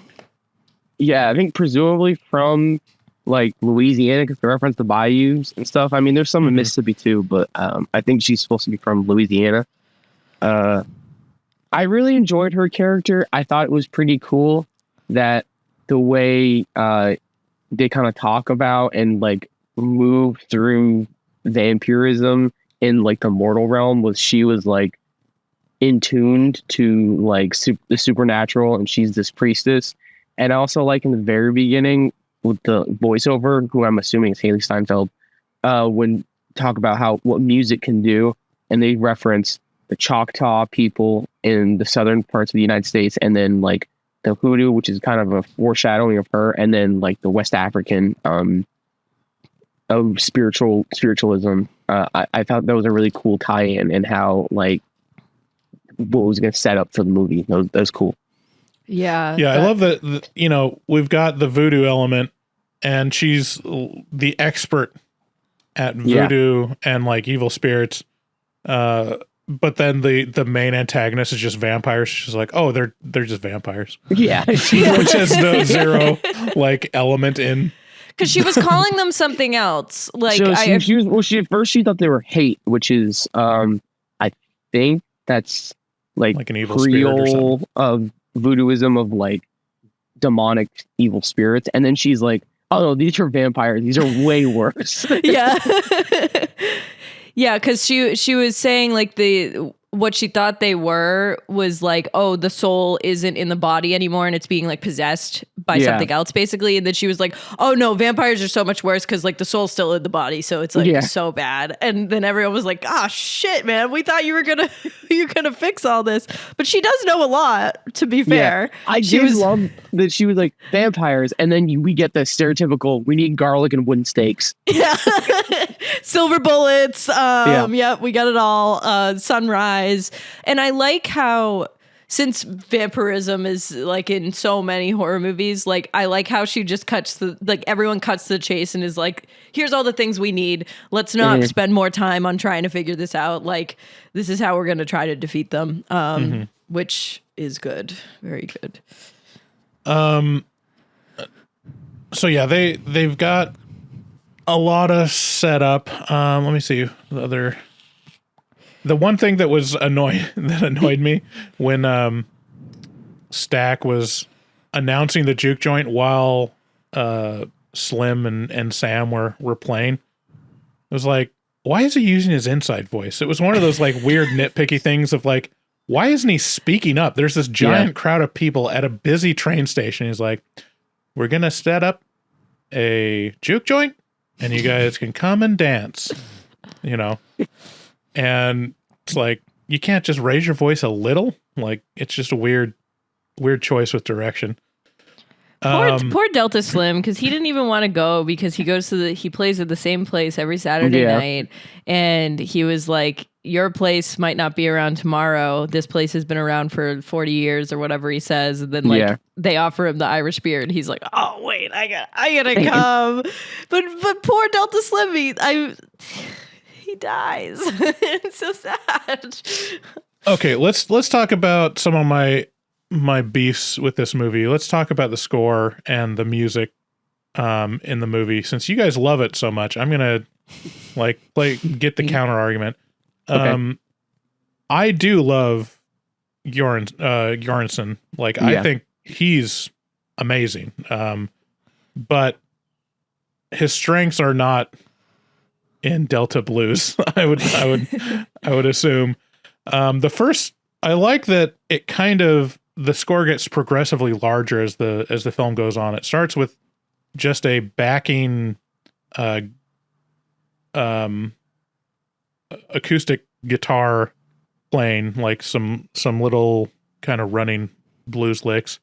I think presumably from like Louisiana, because they reference the bayous and stuff. I mean, there's some in Mississippi too, but I think she's supposed to be from Louisiana. I really enjoyed her character. I thought it was pretty cool that the way they kind of talk about and like move through vampirism in like the mortal realm was she was like in tuned to like the supernatural, and she's this priestess. And also, like in the very beginning with the voiceover, who I'm assuming is Haley Steinfeld, when talk about what music can do, and they reference the Choctaw people in the southern parts of the United States, and then like the hoodoo, which is kind of a foreshadowing of her, and then like the West African spiritualism. I thought that was a really cool tie-in, and how like what was going to set up for the movie. That was cool. Yeah. I love that, we've got the voodoo element, and she's the expert at voodoo and like evil spirits. But then the main antagonist is just vampires. She's like, oh, they're just vampires. Yeah. Which has no zero like element in. Because she was calling them something else. Like So she at first she thought they were hate, which is I think that's like an evil spirit or Creole something. of voodooism, of like demonic evil spirits. And then she's like, oh no, these are vampires. These are way worse. yeah. Yeah, because she was saying like what she thought they were was like, oh, the soul isn't in the body anymore and it's being like possessed by something else, basically. And then she was like, oh no, vampires are so much worse because like the soul's still in the body, so it's like so bad. And then everyone was like, ah, shit, man, we thought you were gonna fix all this. But she does know a lot, to be fair. I did love that she was like vampires, and then we get the stereotypical, we need garlic and wooden stakes. Yeah. Silver bullets. Yep, we got it all. Sunrise. And I like how, since vampirism is like in so many horror movies, like I like how she just everyone cuts the chase and is like, here's all the things we need. Let's not spend more time on trying to figure this out. Like, this is how we're going to try to defeat them. Which is good. Very good. So yeah, they've got a lot of setup. Let me see the one thing that annoyed me when Stack was announcing the Juke joint while Slim and Sam were playing. It was like, why is he using his inside voice? It was one of those like weird nitpicky things of like, why isn't he speaking up? There's this giant crowd of people at a busy train station. He's like, we're gonna set up a Juke joint and you guys can come and dance, and it's like, you can't just raise your voice a little. Like, it's just a weird choice with direction. Poor Delta Slim, because he didn't even want to go because he plays at the same place every Saturday night, and he was like, "Your place might not be around tomorrow. This place has been around for 40 years or whatever he says." And then they offer him the Irish beer, and he's like, "Oh wait, I gotta come." but poor Delta Slim, he dies. It's so sad. Okay, let's talk about some of my beefs with this movie. Let's talk about the score and the music in the movie. Since you guys love it so much, I'm gonna get the counter argument. Okay. I do love Bjornsson. I think he's amazing. But his strengths are not in Delta Blues. I would assume. I like that it kind of, the score gets progressively larger as the film goes on. It starts with just a backing acoustic guitar playing, like some little kind of running blues licks.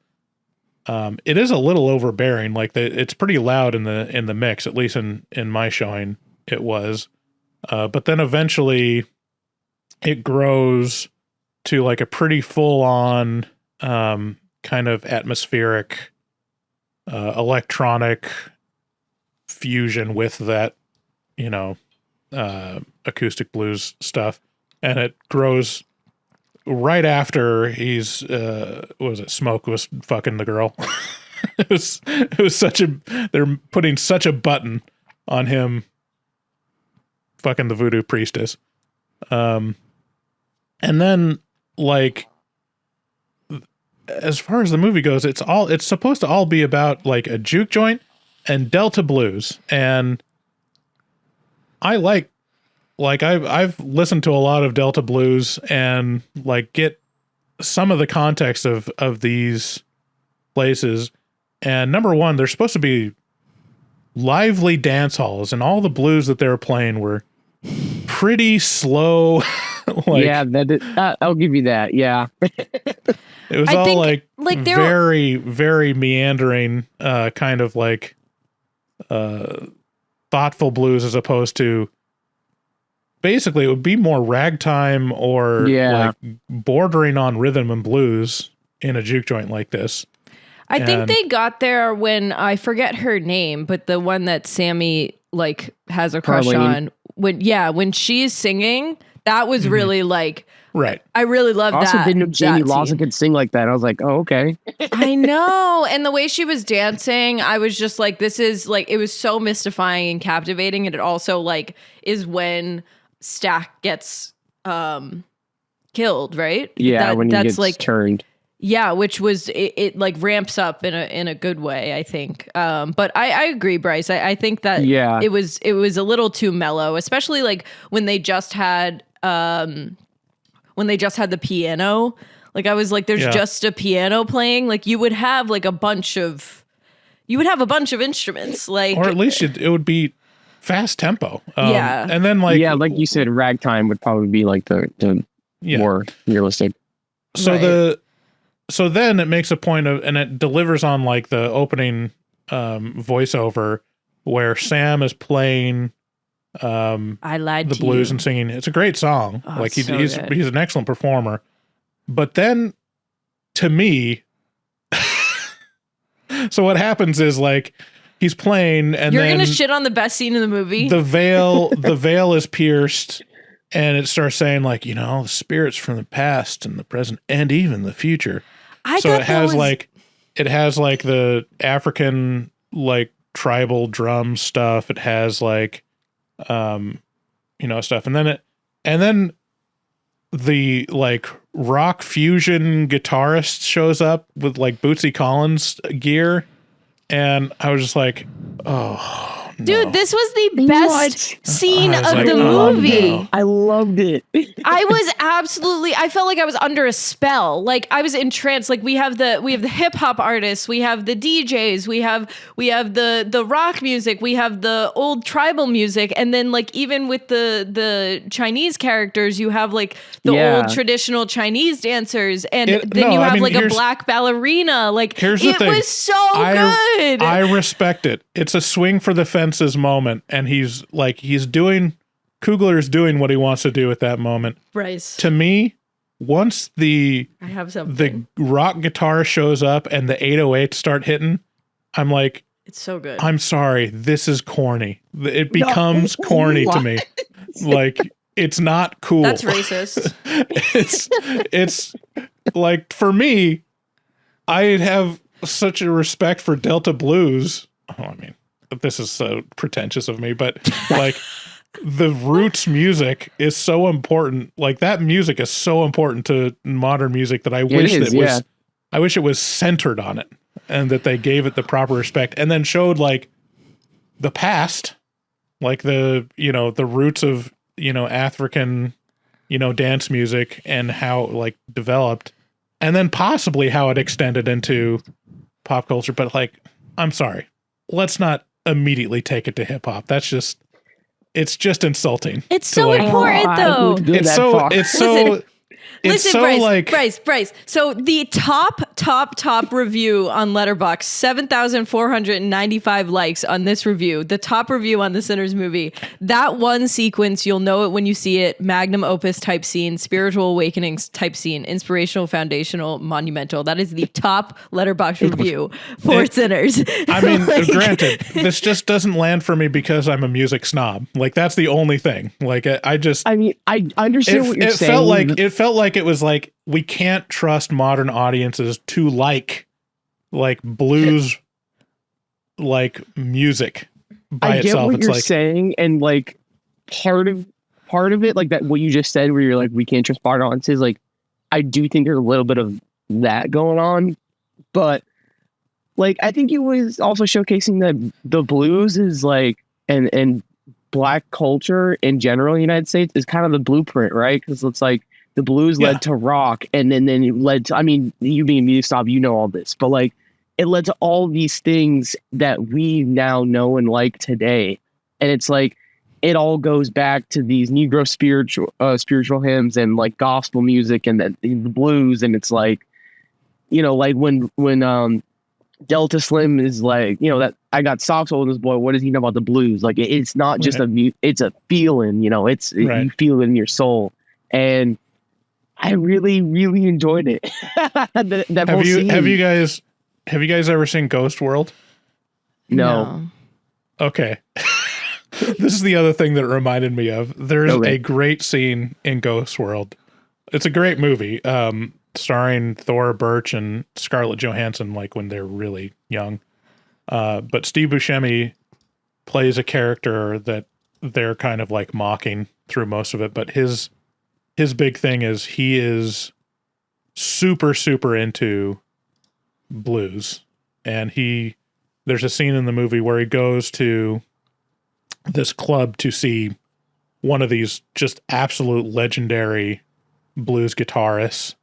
It is a little overbearing. It's pretty loud in the mix, at least in my showing it was. But then eventually it grows to like a pretty full on kind of atmospheric electronic fusion with that, acoustic blues stuff. And it grows right after Smoke was fucking the girl. it was they're putting such a button on him fucking the voodoo priestess. And then as far as the movie goes, it's supposed to all be about like a juke joint and Delta blues. And I I've listened to a lot of Delta blues and get some of the context of these places. And number one, they're supposed to be lively dance halls, and all the blues that they were playing were pretty slow. I'll give you that. Yeah. It was very, very meandering, kind of thoughtful blues, as opposed to basically it would be more ragtime or bordering on rhythm and blues in a juke joint like this. I think they got there when, I forget her name, but the one that Sammy has a crush on. When she's singing, that was really right. I really loved that. I also didn't know Jamie Lawson could sing like that. I was like, oh, okay. I know. And the way she was dancing, I was just like, this is it was so mystifying and captivating. And it also is when Stack gets killed, right? Yeah, when he gets turned. Yeah, which was it ramps up in a good way, I think. But I agree, Bryce. I think that it was a little too mellow, especially when they just had the piano. I was like, there's just a piano playing. You would have a bunch of instruments, or at least it would be fast tempo. And then like you said, ragtime would probably be the more realistic. So then it makes a point of, and it delivers on the opening voiceover where Sam is playing I lied the to blues you. And singing. It's a great song. Oh, he's an excellent performer. But then to me, so what happens is he's playing and you're then gonna shit on the best scene in the movie. The veil is pierced. And it starts saying the spirits from the past and the present and even the future. It has the African tribal drum stuff. It has stuff, and then the rock fusion guitarist shows up with Bootsy Collins gear, and I was just like, oh Dude, this was the best scene I was of like, the oh, movie. no. I loved it. I felt like I was under a spell. Like I was entranced. Like we have the hip hop artists, we have the DJs, we have the rock music, we have the old tribal music, and then like even with the Chinese characters, you have like the old traditional Chinese dancers, and then you have like a black ballerina. Like here's the thing. Was so good. I respect it. It's a swing for the fences moment, and Coogler's doing what he wants to do at that moment. Bryce. To me, once the rock guitar shows up and the 808s start hitting, I'm like, it's so good. I'm sorry, this is corny. It becomes corny to me. Like, it's not cool. That's racist. it's like, for me, I have such a respect for Delta blues. Oh, I mean, this is so pretentious of me, but like the roots music is so important. Like that music is so important to modern music that I wish it was centered on it, and that they gave it the proper respect, and then showed like the past, like the roots of, African, dance music and how it like developed, and then possibly how it extended into pop culture. But like, I'm sorry, let's not immediately take it to hip hop. It's just insulting. It's so important though. Listen, Bryce. So the top review on Letterboxd, 7,495 likes on this review. The top review on the Sinners movie. That one sequence, you'll know it when you see it. Magnum opus type scene, spiritual awakenings type scene, inspirational, foundational, monumental. That is the top Letterboxd review for Sinners. I mean, granted, this just doesn't land for me because I'm a music snob. Like that's the only thing. Like I understand what you're saying. It felt like it was like, we can't trust modern audiences to like blues, like music by itself. I get what you're saying, and like part of it, like that, what you just said, where you're like, we can't trust modern audiences. Like, I do think there's a little bit of that going on, but like, I think it was also showcasing that the blues is like, and black culture in general in the United States is kind of the blueprint, right? Because it's like, the blues led to rock, and then it led to, I mean, you being a music snob, you know all this, but like it led to all these things that we now know and like today. And it's like, it all goes back to these Negro spiritual hymns and like gospel music and the blues. And it's like, like when Delta Slim is like, that I got socks on this boy, what does he know about the blues? Like it's not just it's a feeling, you feel it in your soul. And I really, really enjoyed it. Have you guys ever seen Ghost World? No. Okay. This is the other thing that it reminded me of. There's a great scene in Ghost World. It's a great movie, starring Thora Birch and Scarlett Johansson, like when they're really young. But Steve Buscemi plays a character that they're kind of like mocking through most of it, but his big thing is he is super, super into blues. And there's a scene in the movie where he goes to this club to see one of these just absolute legendary blues guitarists.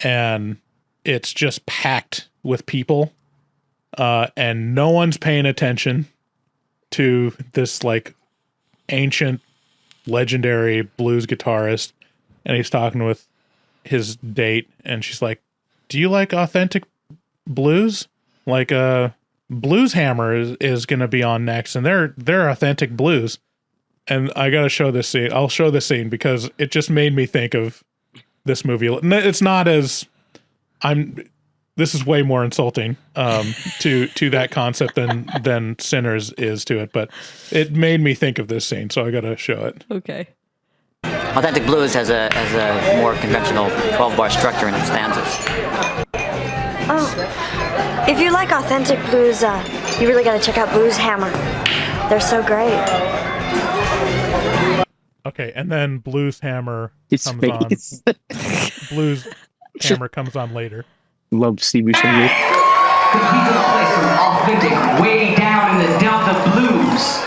And it's just packed with people. And no one's paying attention to this like ancient, legendary blues guitarist. And he's talking with his date, and she's like, "Do you like authentic blues? Like Blues Hammer is going to be on next, and they're authentic blues." And I got to show this scene. I'll show this scene because it just made me think of this movie. It's not as this is way more insulting to that concept than Sinners is to it, but it made me think of this scene, so I got to show it. Okay. Authentic blues has a more conventional 12-bar structure in its stanzas. Oh, if you like authentic blues, you really got to check out Blues Hammer. They're so great. Okay, and then Blues Hammer comes on. Blues Hammer comes on later. Love Steve Buscemi. Because we took a place of authentic way down in the Delta blues.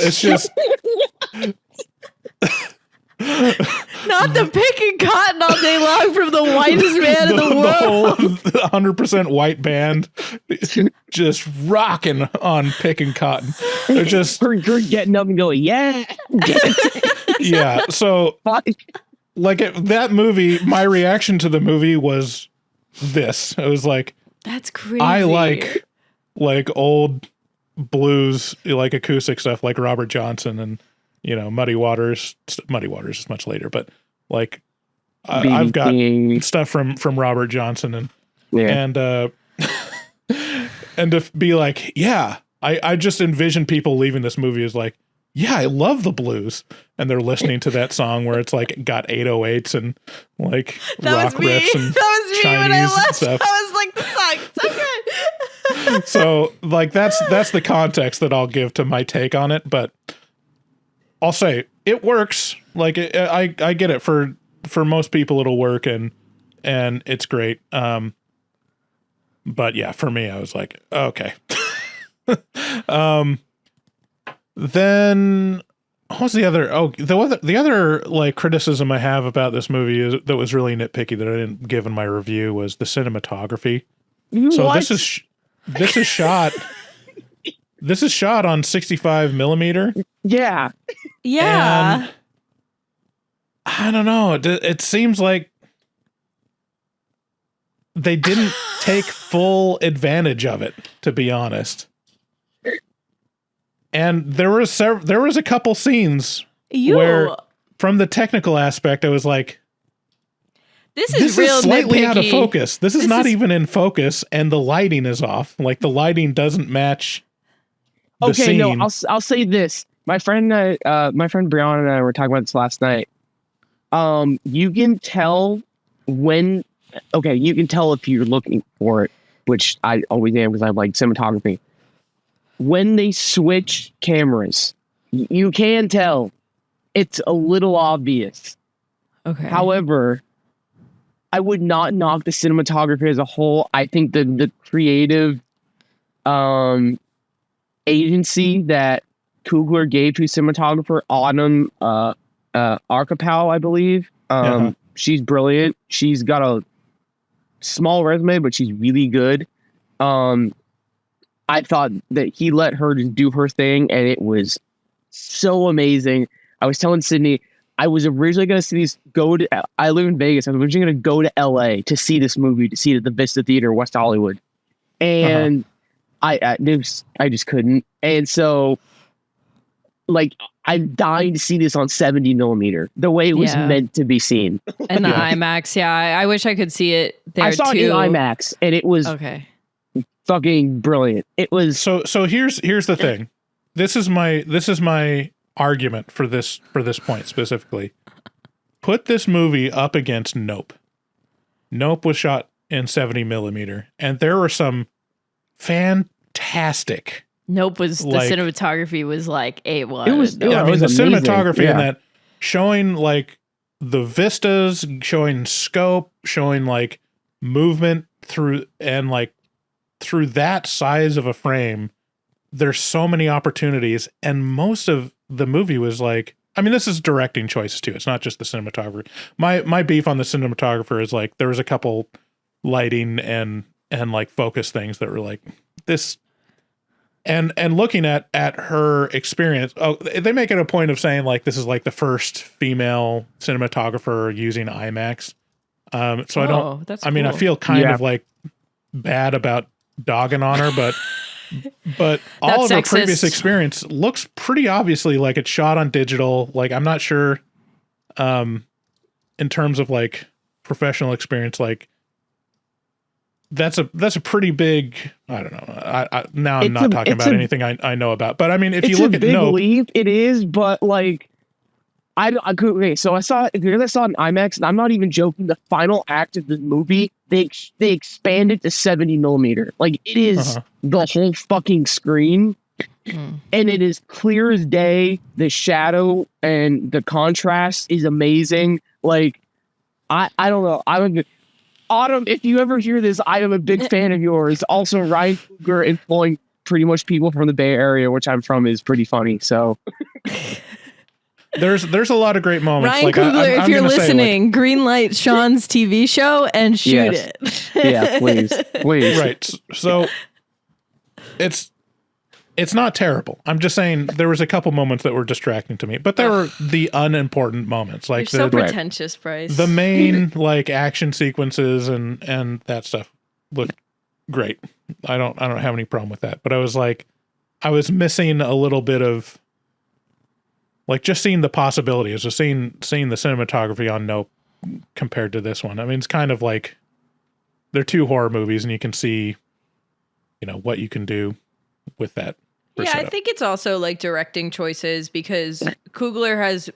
It's just Not the picking cotton all day long from the whitest man in the world. The whole 100% white band just rocking on picking cotton. They're just You're getting up and going, yeah. yeah. So like that movie, my reaction to the movie was this. It was like, That's crazy. I like old blues, like acoustic stuff like Robert Johnson and, you know, Muddy Waters. Muddy Waters is much later, but like I've got stuff from Robert Johnson and and to be like, yeah, I just envision people leaving this movie as like, yeah, I love the blues, and they're listening to that song where it's like got 808s and like rock riffs and that was me Chinese when I left. stuff. I was like, the song's so good. So like that's the context that I'll give to my take on it, but I'll say it works. Like I get it for most people it'll work and it's great. But yeah, for me I was like, okay. Then what was the other? Oh, the other like criticism I have about this movie is that was really nitpicky that I didn't give in my review was the cinematography. So What? this is shot. This is shot on 65 millimeter. Yeah. Yeah. And I don't know. It seems like they didn't take full advantage of it, to be honest. And there was a couple scenes where, from the technical aspect, I was like, This is real slightly nitpicky. out of focus. This is not even in focus, and the lighting is off. Like the lighting doesn't match the scene. No, I'll say this. My friend Brianna and I were talking about this last night. You can tell you can tell if you're looking for it, which I always am because I like cinematography. When they switch cameras, you can tell it's a little obvious. Okay. However, I would not knock the cinematography as a whole. I think the creative agency that Coogler gave to cinematographer Autumn Archipel, I believe. She's brilliant. She's got a small resume, but she's really good. I thought that he let her just do her thing, and it was so amazing. I was telling Sydney, I was originally going to see these I live in Vegas. I was originally going to go to LA to see this movie, to see it at the Vista Theater, West Hollywood. And I just couldn't. And so, like, I'm dying to see this on 70 millimeter, the way it was meant to be seen. And the IMAX, I wish I could see it there I saw it in IMAX, and it was fucking brilliant. It was so here's the thing. This is my argument for this point specifically. Put this movie up against Nope. Nope was shot in 70 millimeter, and there were some fantastic. Nope was the cinematography was like A1. It was the amazing. cinematography in that showing like the vistas, showing scope, showing like movement through that size of a frame. There's so many opportunities, and most of the movie was like, I mean, this is directing choices too. It's not just the cinematographer. My beef on the cinematographer is like there was a couple lighting and like focus things that were like this. And looking at her experience, they make it a point of saying like this is like the first female cinematographer using IMAX. So I don't. That's I cool. feel kind of like bad about dogging on her, but all of her previous experience looks pretty obviously like it's shot on digital. Like I'm not sure, in terms of like professional experience, like. That's a pretty big. I don't know. I'm not talking about anything I know about. But I mean, if you look at Nope, it is. But like, so I saw it in IMAX, and I'm not even joking. The final act of the movie, they expanded to 70 millimeter. Like it is the whole fucking screen, and it is clear as day. The shadow and the contrast is amazing. Like I don't know. Autumn, if you ever hear this, I am a big fan of yours. Also, Ryan Coogler employing pretty much people from the Bay Area, which I'm from, is pretty funny. So there's a lot of great moments. Ryan like, Coogler, if you're gonna say, listening, green light Shawn's TV show and shoot Yes. it. yeah, please. right. So it's not terrible. I'm just saying there was a couple moments that were distracting to me, but there were the unimportant moments, like You're so the pretentious, Bryce. the main like action sequences and that stuff looked great. I don't have any problem with that. But I was missing a little bit of like just seeing the possibilities, just seeing the cinematography on Nope compared to this one. I mean, it's kind of like they're two horror movies, and you can see, what you can do with that. Yeah, I think it's also like directing choices because Coogler has,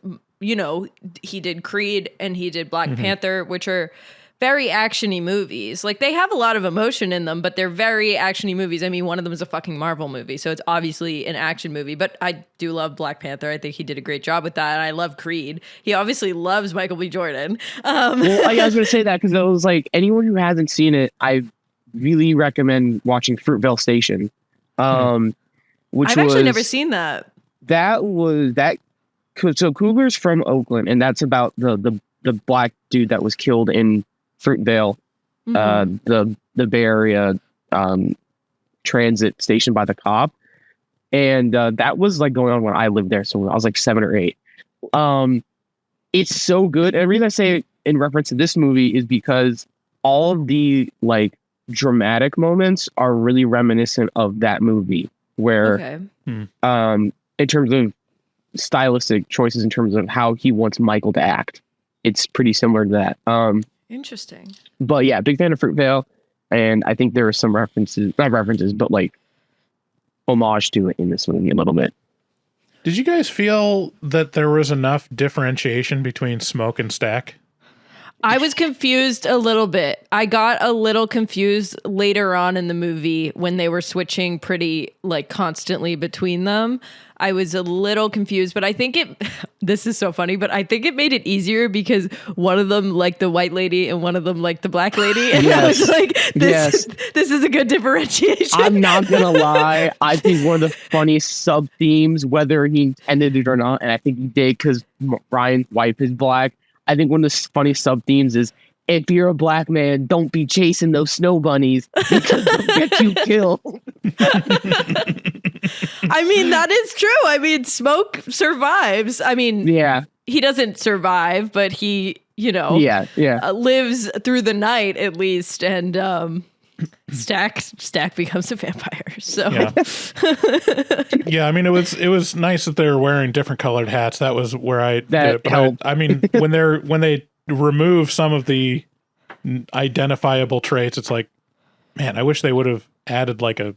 he did Creed and he did Black Panther, which are very actiony movies. Like they have a lot of emotion in them, but they're very actiony movies. I mean, one of them is a fucking Marvel movie, so it's obviously an action movie. But I do love Black Panther. I think he did a great job with that. And I love Creed. He obviously loves Michael B. Jordan. Well, I was going to say that because I was like, anyone who hasn't seen it, I really recommend watching Fruitvale Station. Which I've actually never seen that. So Coogler's from Oakland, and that's about the black dude that was killed in Fruitvale, the Bay Area transit station by the cop, and that was like going on when I lived there. So I was like 7 or 8. It's so good. And the reason I say it in reference to this movie is because all of the like dramatic moments are really reminiscent of that movie. Where, in terms of stylistic choices, in terms of how he wants Michael to act, it's pretty similar to that. Interesting. But yeah, big fan of Fruitvale, and I think there are some not references, but like homage to it in this movie a little bit. Did you guys feel that there was enough differentiation between Smoke and Stack? I was confused a little bit. I got a little confused later on in the movie when they were switching pretty like constantly between them. I was a little confused, but I think this is so funny, but I think it made it easier because one of them liked the white lady and one of them liked the black lady. And I was like, this is a good differentiation. I'm not going to lie. I think one of the funniest sub themes, whether he intended it or not, and I think he did because Ryan's wife is black. I think one of the funny sub themes is, if you're a black man, don't be chasing those snow bunnies because they'll get you killed. I mean, that is true. I mean, Smoke survives. I mean, he doesn't survive, but he, lives through the night at least. And Stack becomes a vampire. So yeah, I mean, it was nice that they were wearing different colored hats. That was where I mean, when they remove some of the identifiable traits, it's like, man, I wish they would have added like a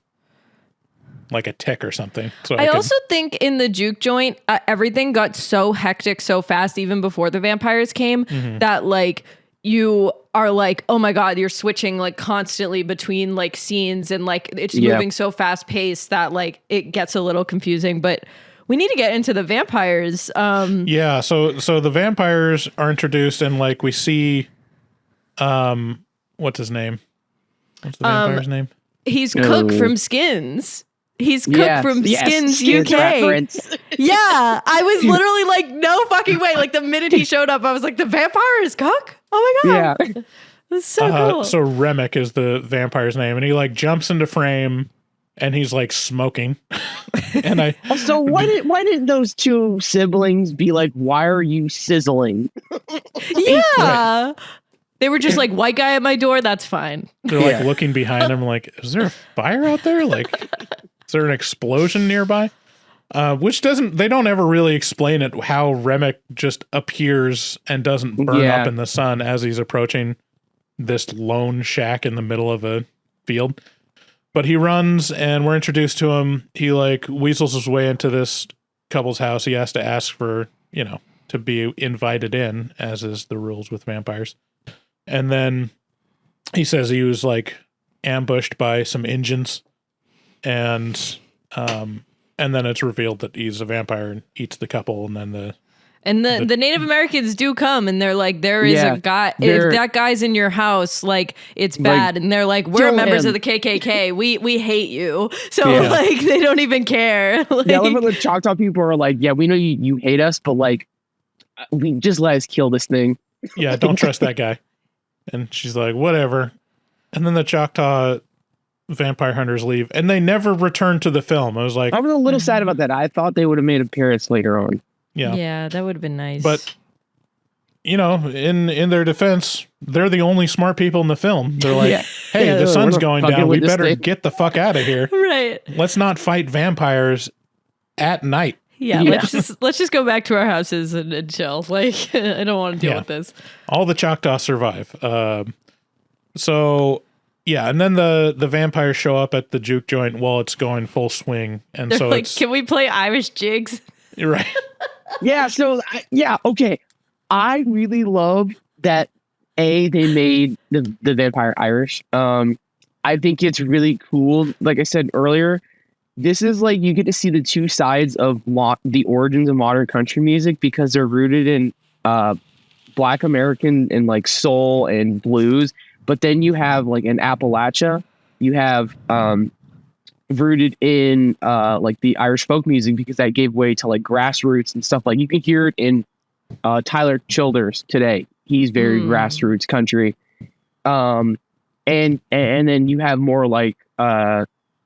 tick or something. So I also think in the Juke joint, everything got so hectic so fast, even before the vampires came, that like you are like, oh my God, you're switching like constantly between like scenes and like it's moving so fast paced that like it gets a little confusing. But we need to get into the vampires. So the vampires are introduced and like we see what's his name? What's the vampire's name? He's Cook from Skins. He's Cook from Skins UK. Reference. Yeah, I was literally like, no fucking way. Like the minute he showed up, I was like, the vampire is Cook? Oh my God. Yeah. That's so cool. So Remick is the vampire's name, and he like jumps into frame and he's like smoking. And I also, why didn't those two siblings be like, why are you sizzling? Yeah. Right. They were just like, white guy at my door, that's fine. They're like looking behind him like, is there a fire out there? Like, is there an explosion nearby? They don't ever really explain it, how Remick just appears and doesn't burn up in the sun as he's approaching this lone shack in the middle of a field. But he runs and we're introduced to him. He like weasels his way into this couple's house. He has to ask for, to be invited in, as is the rules with vampires. And then he says he was like ambushed by some Injuns, and then it's revealed that he's a vampire and eats the couple, and then And the Native Americans do come and they're like, there is a guy, if that guy's in your house, like it's bad. And they're like, we're members of the KKK. We hate you. So like, they don't even care. Like, I love when the Choctaw people are like, yeah, we know you hate us, but like, we just let us kill this thing. Yeah, don't trust that guy. And she's like, whatever. And then the Choctaw vampire hunters leave and they never return to the film. I was like, I was a little sad about that. I thought they would have made an appearance later on. Yeah, that would have been nice. But you know, in their defense, they're the only smart people in the film. They're like, hey, the sun's going down. We better get the fuck out of here. Right. Let's not fight vampires at night. Yeah, let's just go back to our houses and chill. Like, I don't want to deal with this. All the Choctaw survive. So yeah, and then the vampires show up at the juke joint while it's going full swing, and They're so like, can we play Irish jigs? Right. Yeah. So okay. I really love that. They made the vampire Irish. I think it's really cool. Like I said earlier, this is like you get to see the two sides of the origins of modern country music because they're rooted in Black American and like soul and blues. But then you have like in Appalachia, you have rooted in like the Irish folk music because that gave way to like grassroots and stuff. Like you can hear it in Tyler Childers today. He's very grassroots country. And then you have more like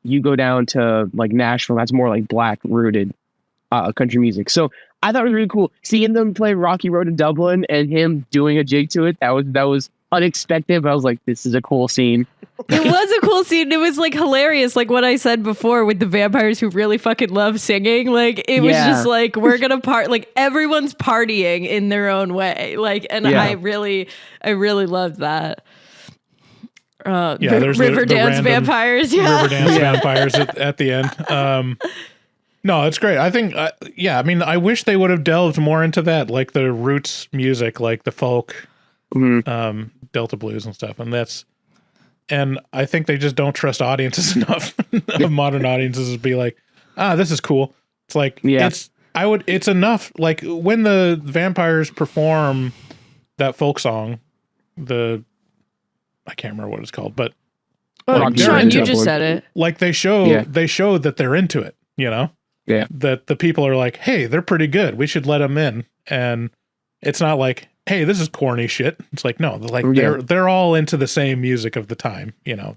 you go down to like Nashville. That's more like Black rooted country music. So I thought it was really cool seeing them play Rocky Road in Dublin and him doing a jig to it. That was unexpected, but I was like, this is a cool scene. It was a cool scene. It was like hilarious, like what I said before with the vampires who really fucking love singing. Like it was just like we're gonna like everyone's partying in their own way. Like, and I really loved that. There's Riverdance vampires. Riverdance vampires at the end. No, it's great. I think, I mean, I wish they would have delved more into that, like the roots music, like the folk, Delta blues and stuff. And I think they just don't trust audiences enough of modern audiences to be like, this is cool. It's like, it's enough. Like when the vampires perform that folk song, I can't remember what it's called, but Shawn, you just said it. Like they show that they're into it, you know? Yeah. That the people are like, hey, they're pretty good. We should let them in. And it's not like, hey, this is corny shit. It's like, no, they're all into the same music of the time, you know.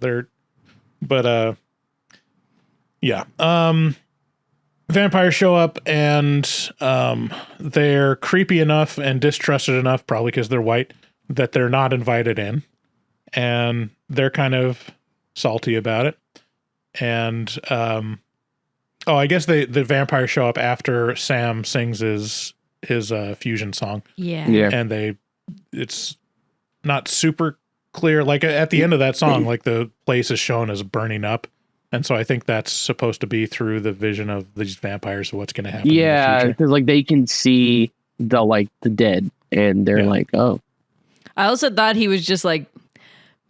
Vampires show up and they're creepy enough and distrusted enough, probably because they're white, that they're not invited in. And they're kind of salty about it. And I guess the vampires show up after Sam sings his fusion song. Yeah. And it's not super clear. Like at the end of that song, like the place is shown as burning up. And so I think that's supposed to be through the vision of these vampires of what's going to happen. Yeah. Because like they can see the dead and they're like, oh. I also thought he was just like,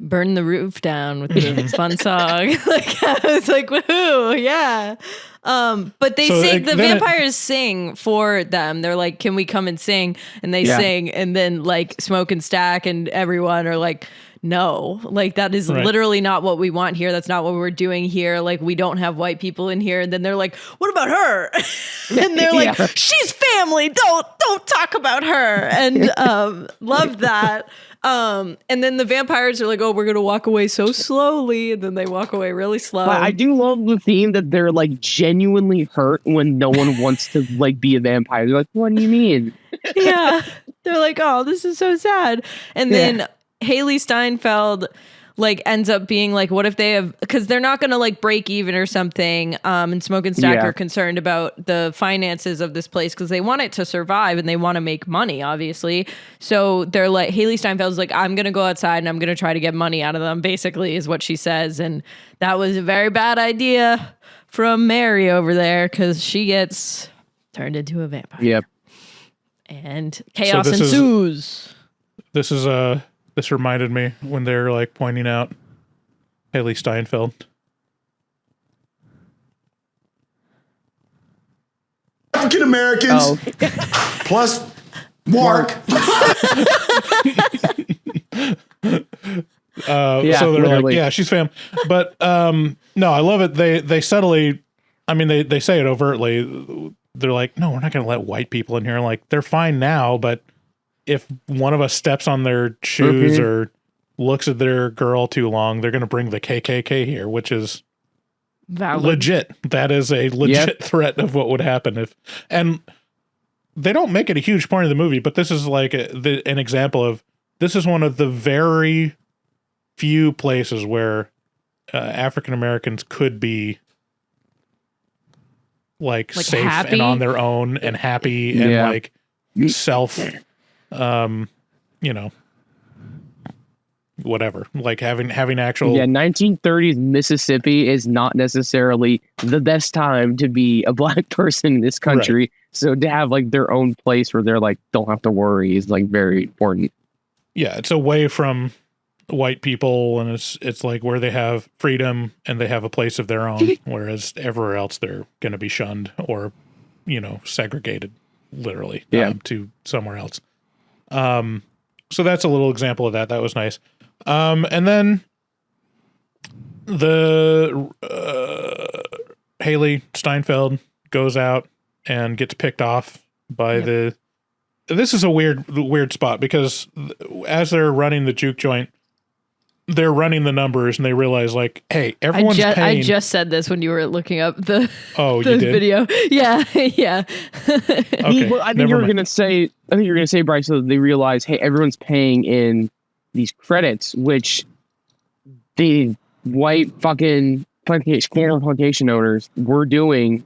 burn the roof down with the fun song. Like I was like, woohoo, yeah. But they sing. The vampires sing for them. They're like, "Can we come and sing?" And they sing, and then like Smoke and Stack and everyone are like, "No, like that is literally not what we want here. That's not what we're doing here. Like we don't have white people in here." And then they're like, "What about her?" And they're like, "She's family. Don't talk about her." And love that. And then the vampires are like, "Oh, we're gonna walk away so slowly," and then they walk away really slow. But I do love the theme that they're like genuinely hurt when no one wants to like be a vampire. They're like, "What do you mean?" Yeah, they're like, "Oh, this is so sad." And then Haley Steinfeld like ends up being like, what if they have, because they're not going to like break even or something. And Smoke and Stack are concerned about the finances of this place because they want it to survive and they want to make money, obviously. So they're like, Haley Steinfeld's like, I'm going to go outside and I'm going to try to get money out of them, basically, is what she says. And that was a very bad idea from Mary over there because she gets turned into a vampire. Yep. And chaos ensues. This reminded me when they're like pointing out Haley Steinfeld. African Americans plus Mark. So they're literally. like, yeah, she's fam. But no, I love it. They subtly, I mean, they say it overtly. They're like, no, we're not going to let white people in here. Like, they're fine now, but if one of us steps on their shoes or looks at their girl too long, they're going to bring the KKK here, which is Valid. legit. That is a legit threat of what would happen if. And they don't make it a huge point of the movie, but this is like an example of, this is one of the very few places where African Americans could be like safe happy? and on their own and happy and like self, you know, whatever, like having actual. Yeah, 1930s Mississippi is not necessarily the best time to be a black person in this country. Right. So to have like their own place where they're like, don't have to worry is like very important. Yeah, it's away from white people, and it's like where they have freedom and they have a place of their own, whereas everywhere else they're going to be shunned or, you know, segregated, literally, to somewhere else. So that's a little example of that. That was nice. And then the Haley Steinfeld goes out and gets picked off by the. This is a weird spot because as they're running the juke joint, they're running the numbers and they realize like, hey, everyone's paying. I just said this when you were looking up the you did? video. Yeah, yeah. Okay, I think you were gonna say, Bryce. So they realize, hey, everyone's paying in these credits, which the white fucking plantation owners were doing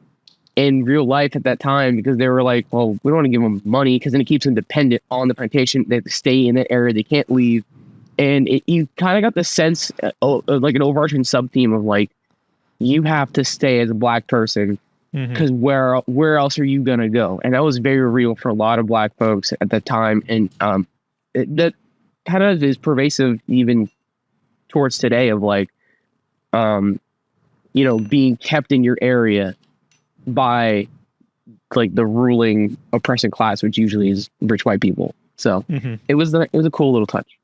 in real life at that time, because they were like, well, we don't want to give them money because then it keeps them dependent on the plantation. They have to stay in that area. They can't leave. And you kind of got the sense, like an overarching sub-theme of like, you have to stay as a black person because where else are you going to go? And that was very real for a lot of black folks at that time. And that kind of is pervasive even towards today of like, you know, being kept in your area by like the ruling oppressing class, which usually is rich white people. So it was a cool little touch.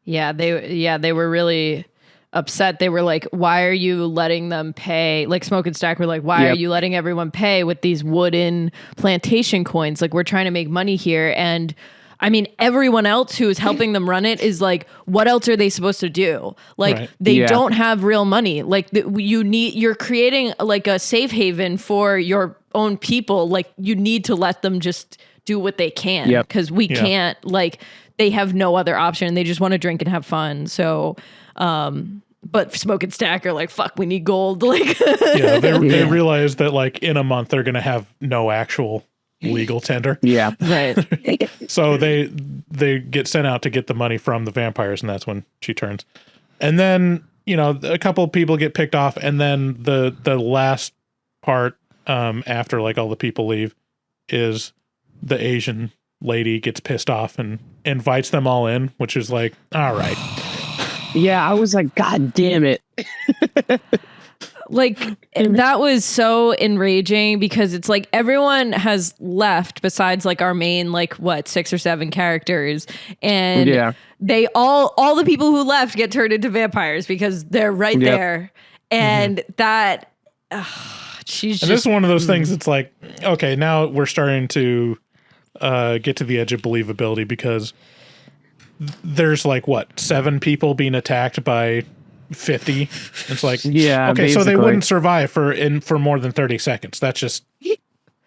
Yeah, they were really upset. They were like, why are you letting them pay? Like Smoke and Stack were like, why are you letting everyone pay with these wooden plantation coins? Like, we're trying to make money here. And I mean, everyone else who is helping them run it is like, what else are they supposed to do? Like, they don't have real money. Like, you're creating like a safe haven for your own people. Like, you need to let them just do what they can, because we can't, like, they have no other option. They just want to drink and have fun. So, but Smoke and Stack are like, fuck, we need gold. Like, they realize that like in a month they're going to have no actual legal tender. Yeah. right. So they get sent out to get the money from the vampires, and that's when she turns. And then, you know, a couple of people get picked off, and then the last part after like all the people leave is the Asian lady gets pissed off and invites them all in, which is like, all right. Yeah, I was like, God damn it. Like, that was so enraging because it's like everyone has left besides like our main, like, what, 6 or 7 characters. And they all the people who left get turned into vampires because they're right there. And that, she's just. And this is one of those things that's like, okay, now we're starting to get to the edge of believability because there's like, what, 7 people being attacked by 50. It's like, okay, basically. So they wouldn't survive for more than 30 seconds. That's just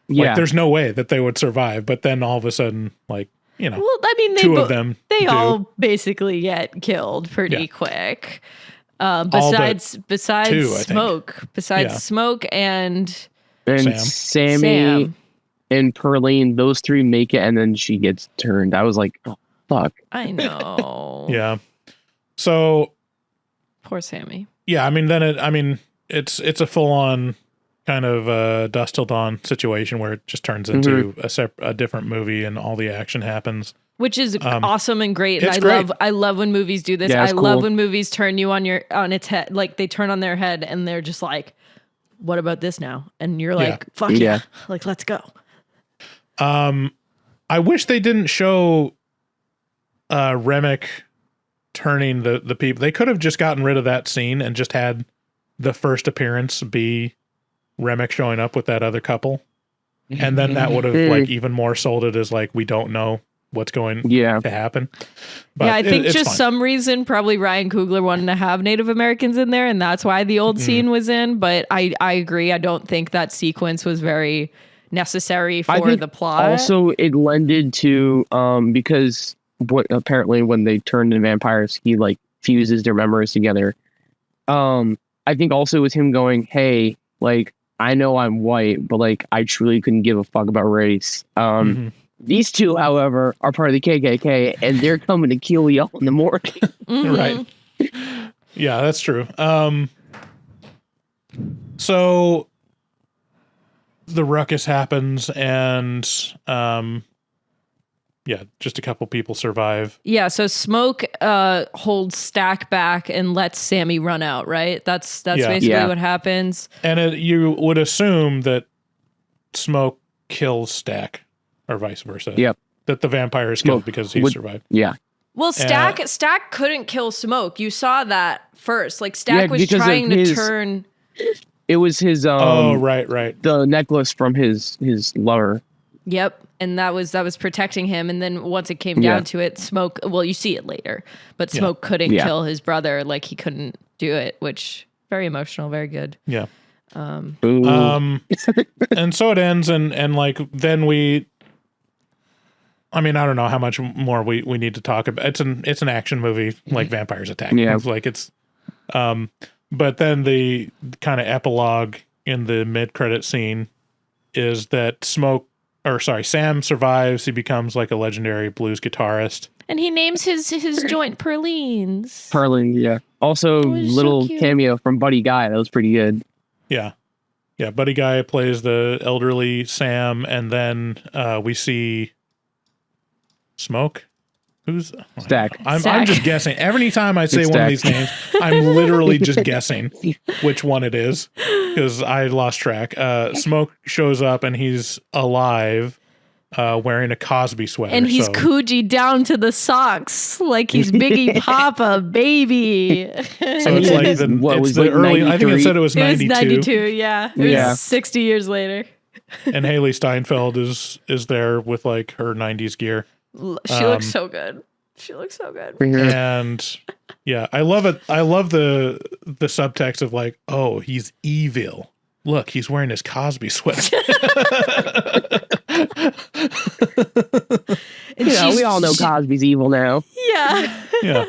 like, there's no way that they would survive. But then all of a sudden, like, you know, well, I mean, 2 of them they all basically get killed pretty quick. Besides two, Smoke, Smoke and Sammy and Perlene, those 3 make it, and then she gets turned. I was like, oh fuck. I know. Yeah. So poor Sammy. Yeah, I mean, it's a full on kind of Dusk Till Dawn situation where it just turns into a different movie and all the action happens, which is awesome and great. And I love when movies do this. Yeah, I love when movies turn you on its head, like they turn on their head and they're just like, what about this now? And you're like, fuck yeah. Like, let's go. I wish they didn't show Remick turning the people. They could have just gotten rid of that scene and just had the first appearance be Remick showing up with that other couple. And then that would have like even more sold it as like, we don't know what's going to happen. But yeah, I think it's just fine. some reason probably Ryan Coogler wanted to have Native Americans in there, and that's why the old scene was in. But I agree. I don't think that sequence was very necessary for the plot. Also, it lended to because apparently when they turned into vampires, he like fuses their memories together. I think also it was him going, "Hey, like I know I'm white, but like I truly couldn't give a fuck about race." These two, however, are part of the KKK, and they're coming to kill y'all in the morgue. Right. Yeah, that's true. So the ruckus happens, and just a couple people survive. Yeah, so Smoke holds Stack back and lets Sammy run out, right? That's basically what happens. And you would assume that Smoke kills Stack, or vice versa. Yep. That the vampire is killed because he survived. Yeah. Well, Stack couldn't kill Smoke. You saw that first. Like Stack was because trying of to his- turn. It was his right. the necklace from his lover. Yep, and that was protecting him. And then once it came down to it, Smoke. Well, you see it later, but Smoke couldn't kill his brother. Like he couldn't do it, which very emotional, very good. Yeah. And so it ends, and like then we. I mean, I don't know how much more we need to talk about. It's an action movie, like vampires attack. Yeah. It's like it's. But then the kind of epilogue in the mid-credit scene is that Sam survives. He becomes like a legendary blues guitarist. And he names his joint Perlines. Perlin, yeah. Also, was so little cute. cameo from Buddy Guy. That was pretty good. Yeah. Yeah. Buddy Guy plays the elderly Sam. And then we see Smoke. Who's Stack. I'm Stack. just guessing. Every time I say It's one of Stack. these names, I'm literally just guessing which one it is because I lost track. Smoke shows up and he's alive, wearing a Cosby sweater. And he's so, Coogee down to the socks, like he's Biggie Papa, baby. so it's like the early. I think it said it was It was 92. 92, yeah. It Yeah. was 60 years later. And Haley Steinfeld is there with like her 90s gear. She looks so good. She looks so good. And yeah, I love it. I love the subtext of like, oh, he's evil. Look, he's wearing his Cosby sweater. We all know Cosby's evil now. Yeah. Yeah.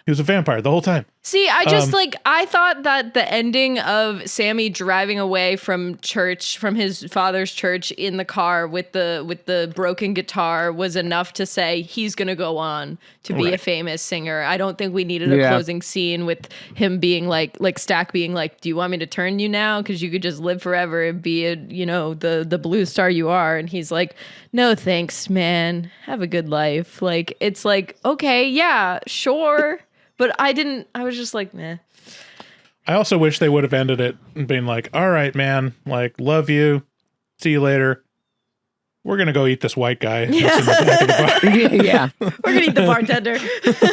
He was a vampire the whole time. See, I just I thought that the ending of Sammy driving away from church, from his father's church in the car with the broken guitar was enough to say he's going to go on to be a famous singer. I don't think we needed a closing scene with him being like Stack being like, "Do you want me to turn you now? Because you could just live forever and be the blue star you are." And he's like, "No, thanks, man. Have a good life." Like it's like, okay, yeah, sure. But I was just like, meh. I also wish they would have ended it and been like, all right, man, like, love you. See you later. We're going to go eat this white guy. That's in the back of the bar. Yeah. We're going to eat the bartender.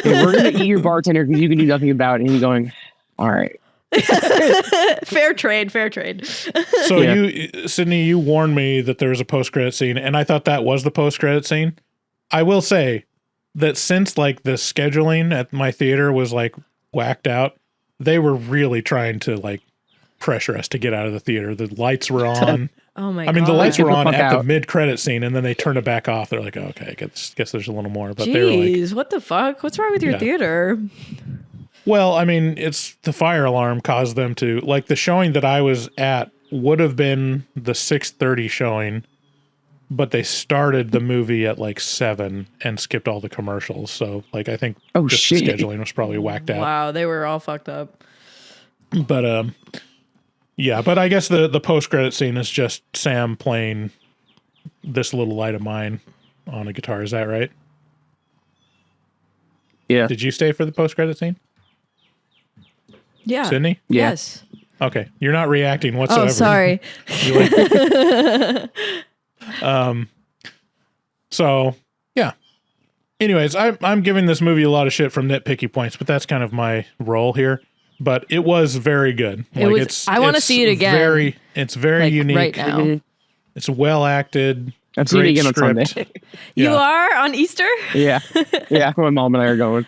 Yeah, we're going to eat your bartender because you can do nothing about it. And you're going, all right. Fair trade. So Yeah. Sydney, you warned me that there was a post-credit scene, and I thought that was the post-credit scene. I will say that since like the scheduling at my theater was like whacked out, they were really trying to like pressure us to get out of the theater. The lights were on. Oh my god. I mean, the lights were Get the on fuck at the out. mid-credit scene, and then they turned it back off. They're like, oh, okay, guess there's a little more. But they were like, Jeez, what the fuck? What's wrong with your Yeah. theater? well, I mean, it's the fire alarm caused them to, like, the showing that I was at would have been the 6:30 showing, but they started the movie at like 7 and skipped all the commercials. So like, I think Oh, just shit. scheduling was probably whacked out. Wow, they were all fucked up. But yeah, but I guess the post-credit scene is just Sam playing This Little Light of Mine on a guitar. Is that right? Yeah. Did you stay for the post-credit scene, Yeah. Sydney? Yeah. Yes. Okay, you're not reacting whatsoever. Oh, sorry. You like- So, yeah. Anyways, I'm giving this movie a lot of shit from nitpicky points, but that's kind of my role here. But it was very good. I want to see it again. It's very unique. Right now. It's well acted. I'm seeing it again on script. Sunday. You are on Easter? Yeah. My mom and I are going.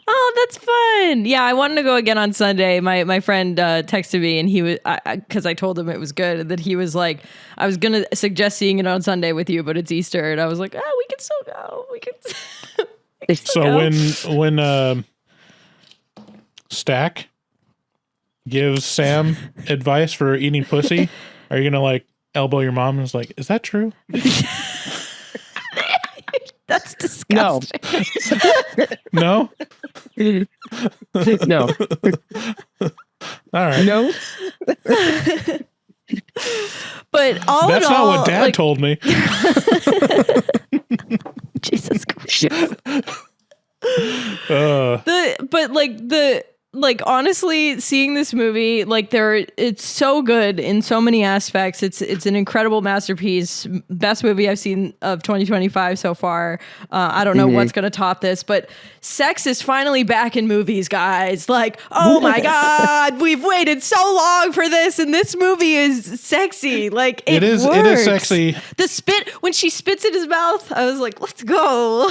Oh, that's fun. Yeah, I wanted to go again on Sunday. My friend texted me, and he was, because I told him it was good, and that he was like, I was going to suggest seeing it on Sunday with you, but it's Easter. And I was like, oh, we can still go. We can still go. when Stack gives Sam advice for eating pussy, are you going to like elbow your mom and was like, is that true? That's disgusting. No? No. All right. No. But all That's in all, not what Dad told me. Jesus Christ. Honestly, seeing this movie, it's so good in so many aspects. It's an incredible masterpiece, best movie I've seen of 2025 so far. I don't know what's going to top this, but sex is finally back in movies, guys. Like, oh my God, we've waited so long for this, and this movie is sexy. Like, it is works. It is sexy. The spit, when she spits in his mouth, I was like, let's go.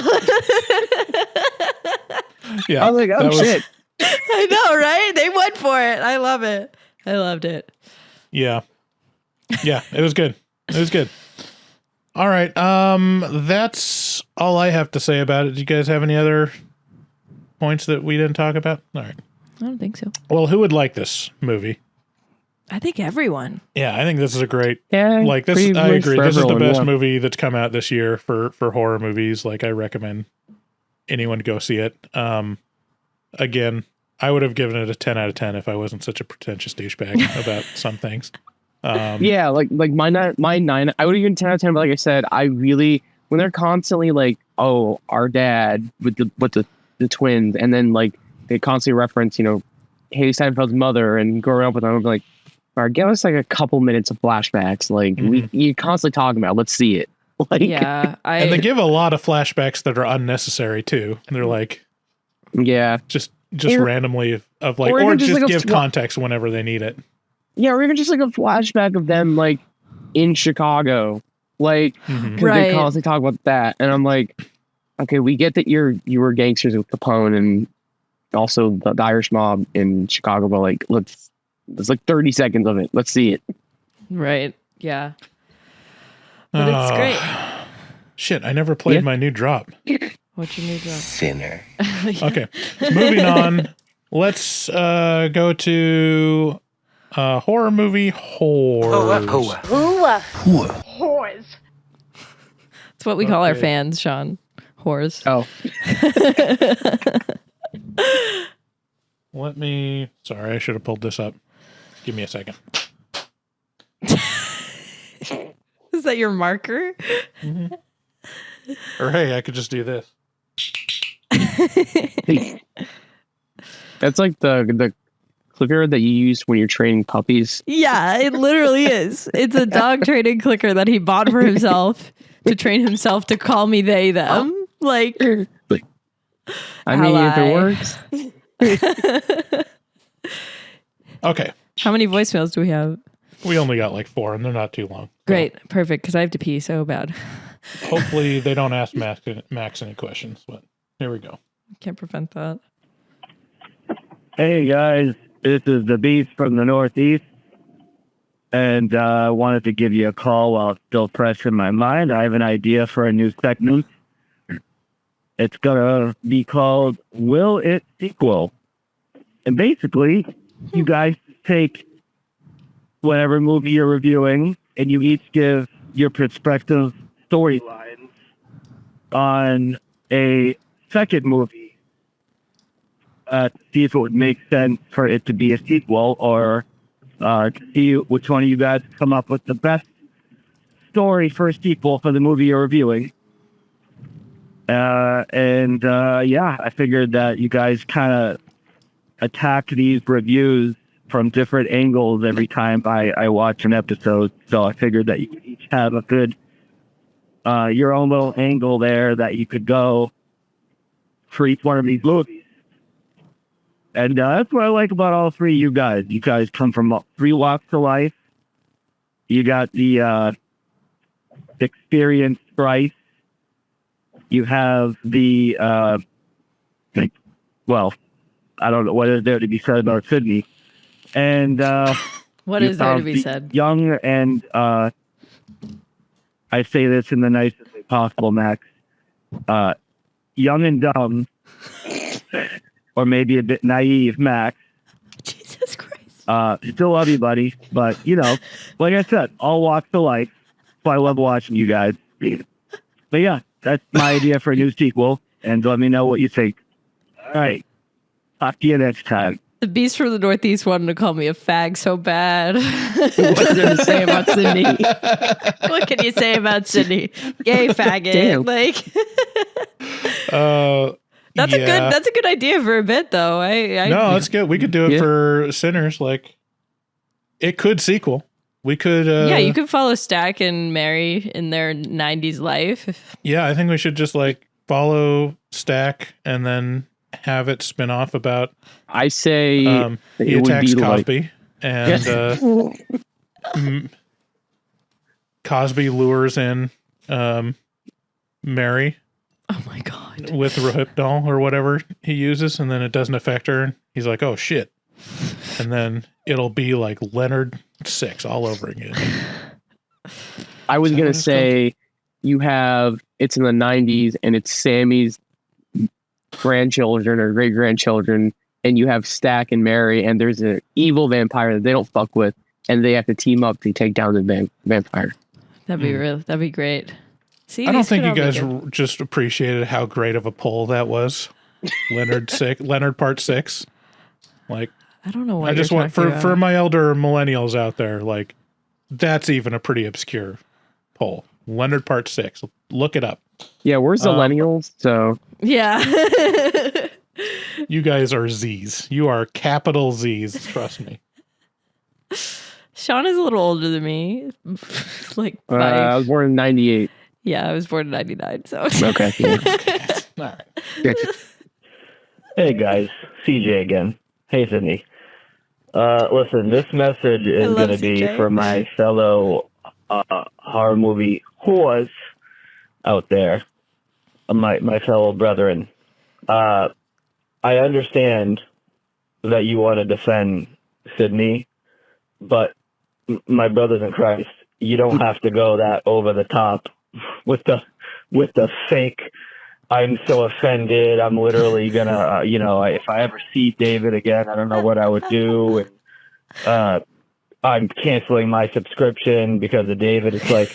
Yeah, I was like, oh shit. I know, right? They went for it. I love it. I loved it. Yeah. Yeah, it was good. It was good. All right. That's all I have to say about it. Do you guys have any other points that we didn't talk about? All right. I don't think so. Well, who would like this movie? I think everyone. Yeah, I think this is a great. Yeah, like this. I agree. This is the best movie that's come out this year for horror movies. Like, I recommend anyone go see it. Again, I would have given it a 10 out of 10 if I wasn't such a pretentious douchebag about some things. Yeah, like my 9, I would have given 10 out of 10, but like I said, I really, when they're constantly like, oh, our dad with the twins, and then like they constantly reference, Haley Steinfeld's mother and growing up with them, I'm like, all right, give us like a couple minutes of flashbacks. Like you constantly talking about, let's see it. Like, yeah, and they give a lot of flashbacks that are unnecessary too. They're like, yeah, just randomly of like, or just like give context whenever they need it. Yeah, or even just like a flashback of them like in Chicago, like because they constantly talk about that, and I'm like, okay, we get that you were gangsters with Capone and also the Irish mob in Chicago, but like let's like 30 seconds of it. Let's see it. Right. Yeah. But it's great. Shit, I never played my new drop. What's your new drop? Sinner. Okay, moving on. Let's go to horror movie Whores. Whores. It's what we call our fans, Shawn. Whores. Oh. Sorry, I should have pulled this up. Give me a second. Is that your marker? Mm-hmm. Or hey, I could just do this. That's like the clicker that you use when you're training puppies. Yeah, it literally is. It's a dog training clicker that he bought for himself to train himself to call me they, them. Like, I mean, if it works. Okay. How many voicemails do we have? We only got like 4, and they're not too long. Great. Perfect, because I have to pee so bad. Hopefully they don't ask Max any questions, but here we go. Can't prevent that. Hey guys, this is the Beast from the Northeast, and I wanted to give you a call while it's still fresh in my mind. I have an idea for a new segment. It's gonna be called Will It Sequel? And basically, you guys take whatever movie you're reviewing, and you each give your perspective storylines on a second movie. See if it would make sense for it to be a sequel, or see which one of you guys come up with the best story for a sequel for the movie you're reviewing. Yeah, I figured that you guys kind of attack these reviews from different angles every time I watch an episode. So I figured that you could each have a good your own little angle there that you could go for each one of these movies. And that's what I like about all three of you guys. You guys come from three walks of life. You got the experienced Bryce. You have the, well, I don't know what is there to be said about Sydney. And What you is there to have be the said? young and, I say this in the nicest way possible, Max, young and dumb, or maybe a bit naive, Max. Jesus Christ. Still love you, buddy. But, you know, like I said, all walks of life. So I love watching you guys. But yeah, that's my idea for a new sequel. And let me know what you think. All right. Talk to you next time. The Beast from the Northeast wanted to call me a fag so bad. What are you to say about Sydney? What can you say about Sydney? Gay faggot. Damn. Like that's a good idea for a bit though. No, that's good. We could do it for Sinners. Like, it could sequel. We could. Yeah, you could follow Stack and Mary in their 90s life. Yeah, I think we should just like follow Stack and then have it spin off about. I say He it would attacks be Cosby, and Cosby lures in Mary. Oh my God. With Rohypnol or whatever he uses, and then it doesn't affect her. He's like, oh shit. And then it'll be like Leonard 6 all over again. I was going to say you have, it's in the 90s and it's Sammy's grandchildren or great grandchildren, and you have Stack and Mary, and there's an evil vampire that they don't fuck with, and they have to team up to take down the vampire. That'd be great. See, I don't think you guys just appreciated how great of a pull that was. Leonard Part 6. Like, I don't know what I just want for my elder millennials out there, like, that's even a pretty obscure poll. Leonard Part 6. Look it up. Yeah, we're millennials, so yeah. You guys are Z's. You are capital Z's, trust me. Shawn is a little older than me. Like I was born in 98. Yeah, I was born in 99, so okay. Yeah. All right. Hey guys, CJ again. Hey Sydney. Listen, this message is going to be for my fellow horror movie whores out there, my fellow brethren. I understand that you want to defend Sydney, but my brothers in Christ, you don't have to go that over the top with the fake. I'm so offended. I'm literally gonna, if I ever see David again, I don't know what I would do. And I'm canceling my subscription because of David. It's like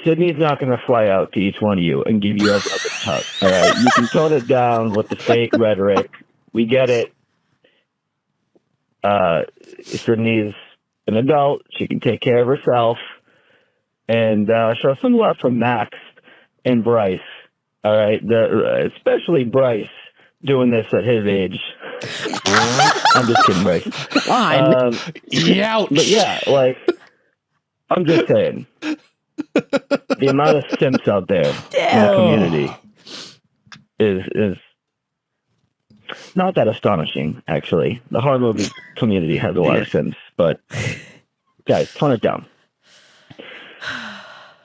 Sydney's not gonna fly out to each one of you and give you a hug. All right, you can tone it down with the fake rhetoric. We get it. Sydney's an adult. She can take care of herself. And show some love from Max and Bryce. All right, especially Bryce doing this at his age. I'm just kidding, Bryce. Ouch. But yeah, like I'm just saying, the amount of simps out there in the community is not that astonishing. Actually, the horror movie community has a lot of simps, but guys, tone it down.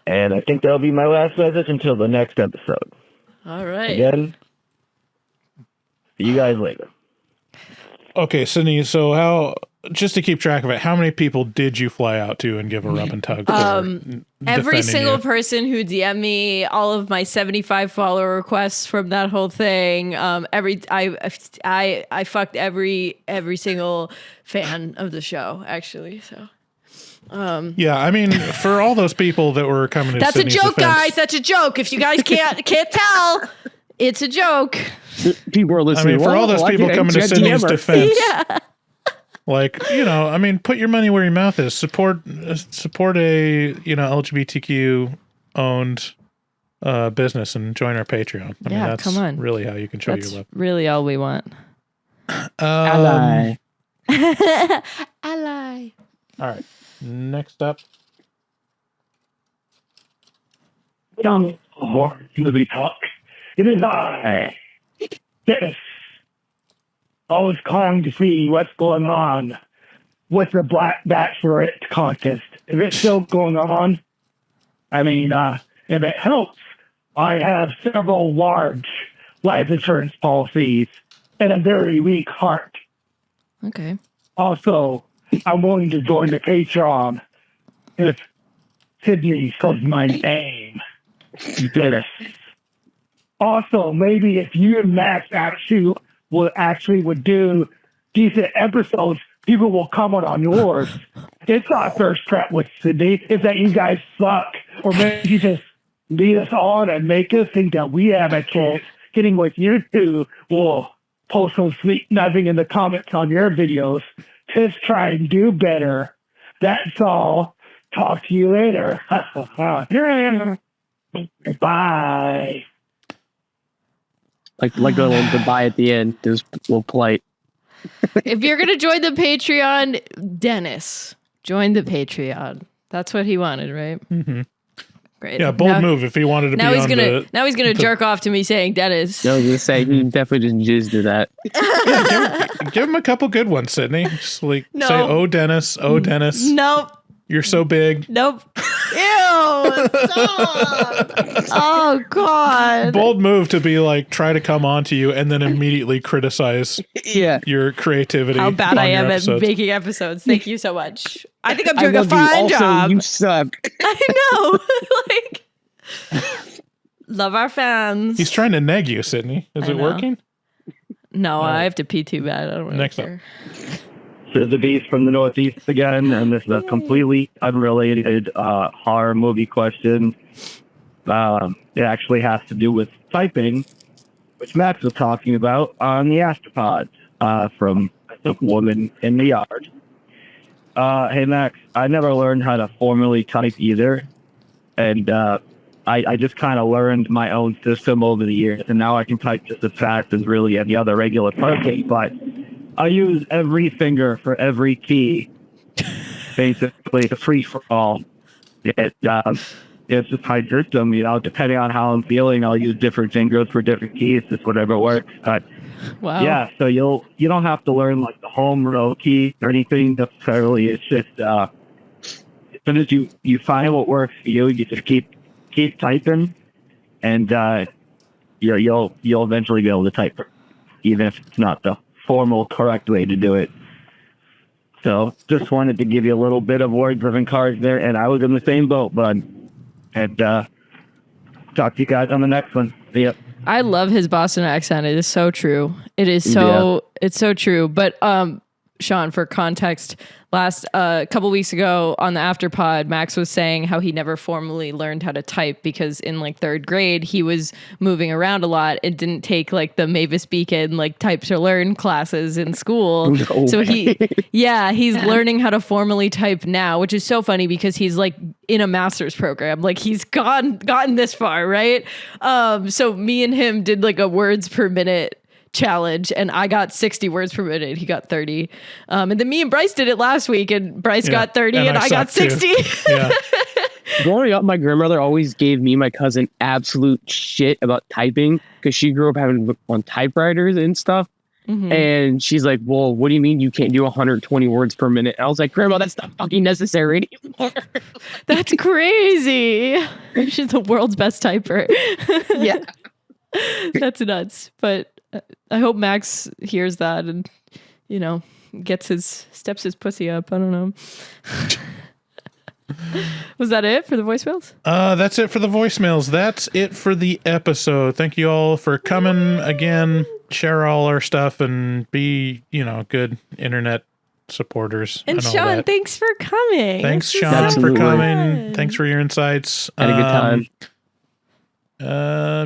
And I think that'll be my last message until the next episode. All right. Again, see you guys later. Okay, Sydney, so just to keep track of it, how many people did you fly out to and give a rub and tug for every single you? person who DM'd me, all of my 75 follower requests from that whole thing, I fucked every single fan of the show, actually, so... yeah, I mean, for all those people that were coming to that's Sydney's a joke, defense, guys. That's a joke. If you guys can't tell, it's a joke. People are listening. I mean, for all those people coming to Sydney's defense, like, I mean, put your money where your mouth is. Support a LGBTQ owned business and join our Patreon. I mean, that's come on. Really how you can show That's your love. really all we want. Ally. Ally. All right. Next up. young horror movie talk. It is Dennis. Always calling to see what's going on with the Black Bachelorette contest. Is it still going on? I mean, if it helps, I have several large life insurance policies and a very weak heart. Okay. Also, I'm willing to join the Patreon if Sydney says my name. Dennis. Also, maybe if you and Max actually would do decent episodes, people will comment on yours. It's not first trap with Sydney. It's that you guys suck. Or maybe you just lead us on and make us think that we have a chance. Getting with you two will post some sweet nothing in the comments on your videos. Just try and do better. That's all. Talk to you later. Bye. Like a little goodbye at the end. There's a little polite. If you're gonna join the Patreon, Dennis, join the Patreon. That's what he wanted, right? Mm-hmm. Great. Yeah, bold move. If he wanted to be he's on gonna the, now he's gonna jerk off to me saying Dennis. I was gonna say he definitely just jizzed to that. give him a couple good ones, Sydney. Just like No. say, "Oh Dennis, oh Dennis, Nope. you're so big." Nope. Ew. Stop. Oh God. Bold move to be like try to come on to you and then immediately criticize your creativity. How bad on I your am episodes. at making episodes. Thank you so much. I think I'm doing I a love you. fine Also, job. you suck. I know. Like, love our fans. He's trying to neg you, Sydney. Is I it know. working? No, I have to pee too bad. I don't really Next care. To the beast from the Northeast again, and this is a completely unrelated horror movie question. It actually has to do with typing, which Max was talking about on the Astropod from the woman in the yard. Hey Max, I never learned how to formally type either, and I just kind of learned my own system over the years, and now I can type just as fast as really any other regular person, but I use every finger for every key. Basically, a free-for-all. It's just my system, you know, depending on how I'm feeling, I'll use different fingers for different keys, just whatever works. But Wow. yeah, so you don't have to learn like the home row key or anything necessarily. It's just as soon as you find what works for you, you just keep typing, and you'll eventually be able to type, even if it's not the formal, correct way to do it. So just wanted to give you a little bit of word-driven cards there, and I was in the same boat, bud. And talk to you guys on the next one. See ya. I love his Boston accent. It is so true. It is so it's so true. But Shawn, for context, last couple weeks ago on the Afterpod, Max was saying how he never formally learned how to type because in like third grade he was moving around a lot. It didn't take like the Mavis Beacon like type to learn classes in school. No So way. he's learning how to formally type now, which is so funny because he's like in a master's program. Like he's gotten this far, right? So me and him did like a words per minute challenge, and I got 60 words per minute. He got 30. And then me and Bryce did it last week, and Bryce got 30 and I got sucked, 60. Yeah. Growing up, my grandmother always gave me and my cousin absolute shit about typing because she grew up having to look on typewriters and stuff. Mhm. And she's like, well, what do you mean you can't do 120 words per minute? And I was like, Grandma, that's not fucking necessary anymore. That's crazy. She's the world's best typer. Yeah. That's nuts. But I hope Max hears that and, you know, steps his pussy up. I don't know. Was that it for the voicemails? That's it for the voicemails. That's it for the episode. Thank you all for coming again. Share all our stuff and be, good internet supporters. And all Shawn, that. thanks for coming. Thanks, This was Shawn, so Absolutely. for coming. fun. Thanks for your insights. Had a good time.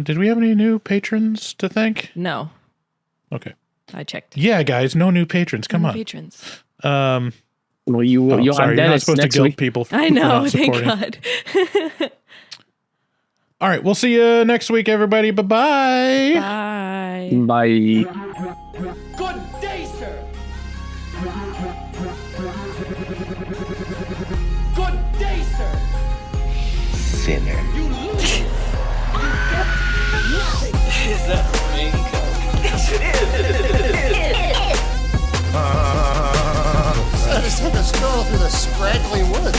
Did we have any new patrons to thank? No, Okay. I checked. Yeah, guys, no new patrons. Come No on. patrons. Well, you'll Sorry, have you're not Dennis supposed to next guilt week. people. I for know. not Thank supporting. God. All right, we'll see you next week, everybody. Bye-bye. Bye. Bye. Good day, sir. Good day, sir. Sinner. You lose. the scraggly woods.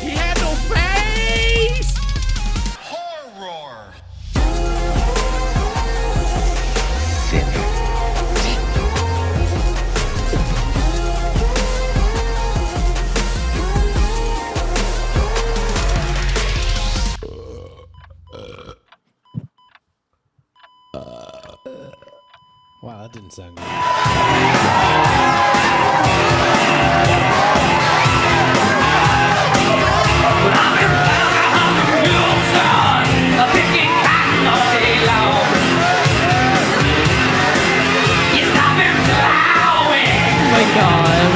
He had no face! Horror! Wow, that didn't sound good. Oh my god.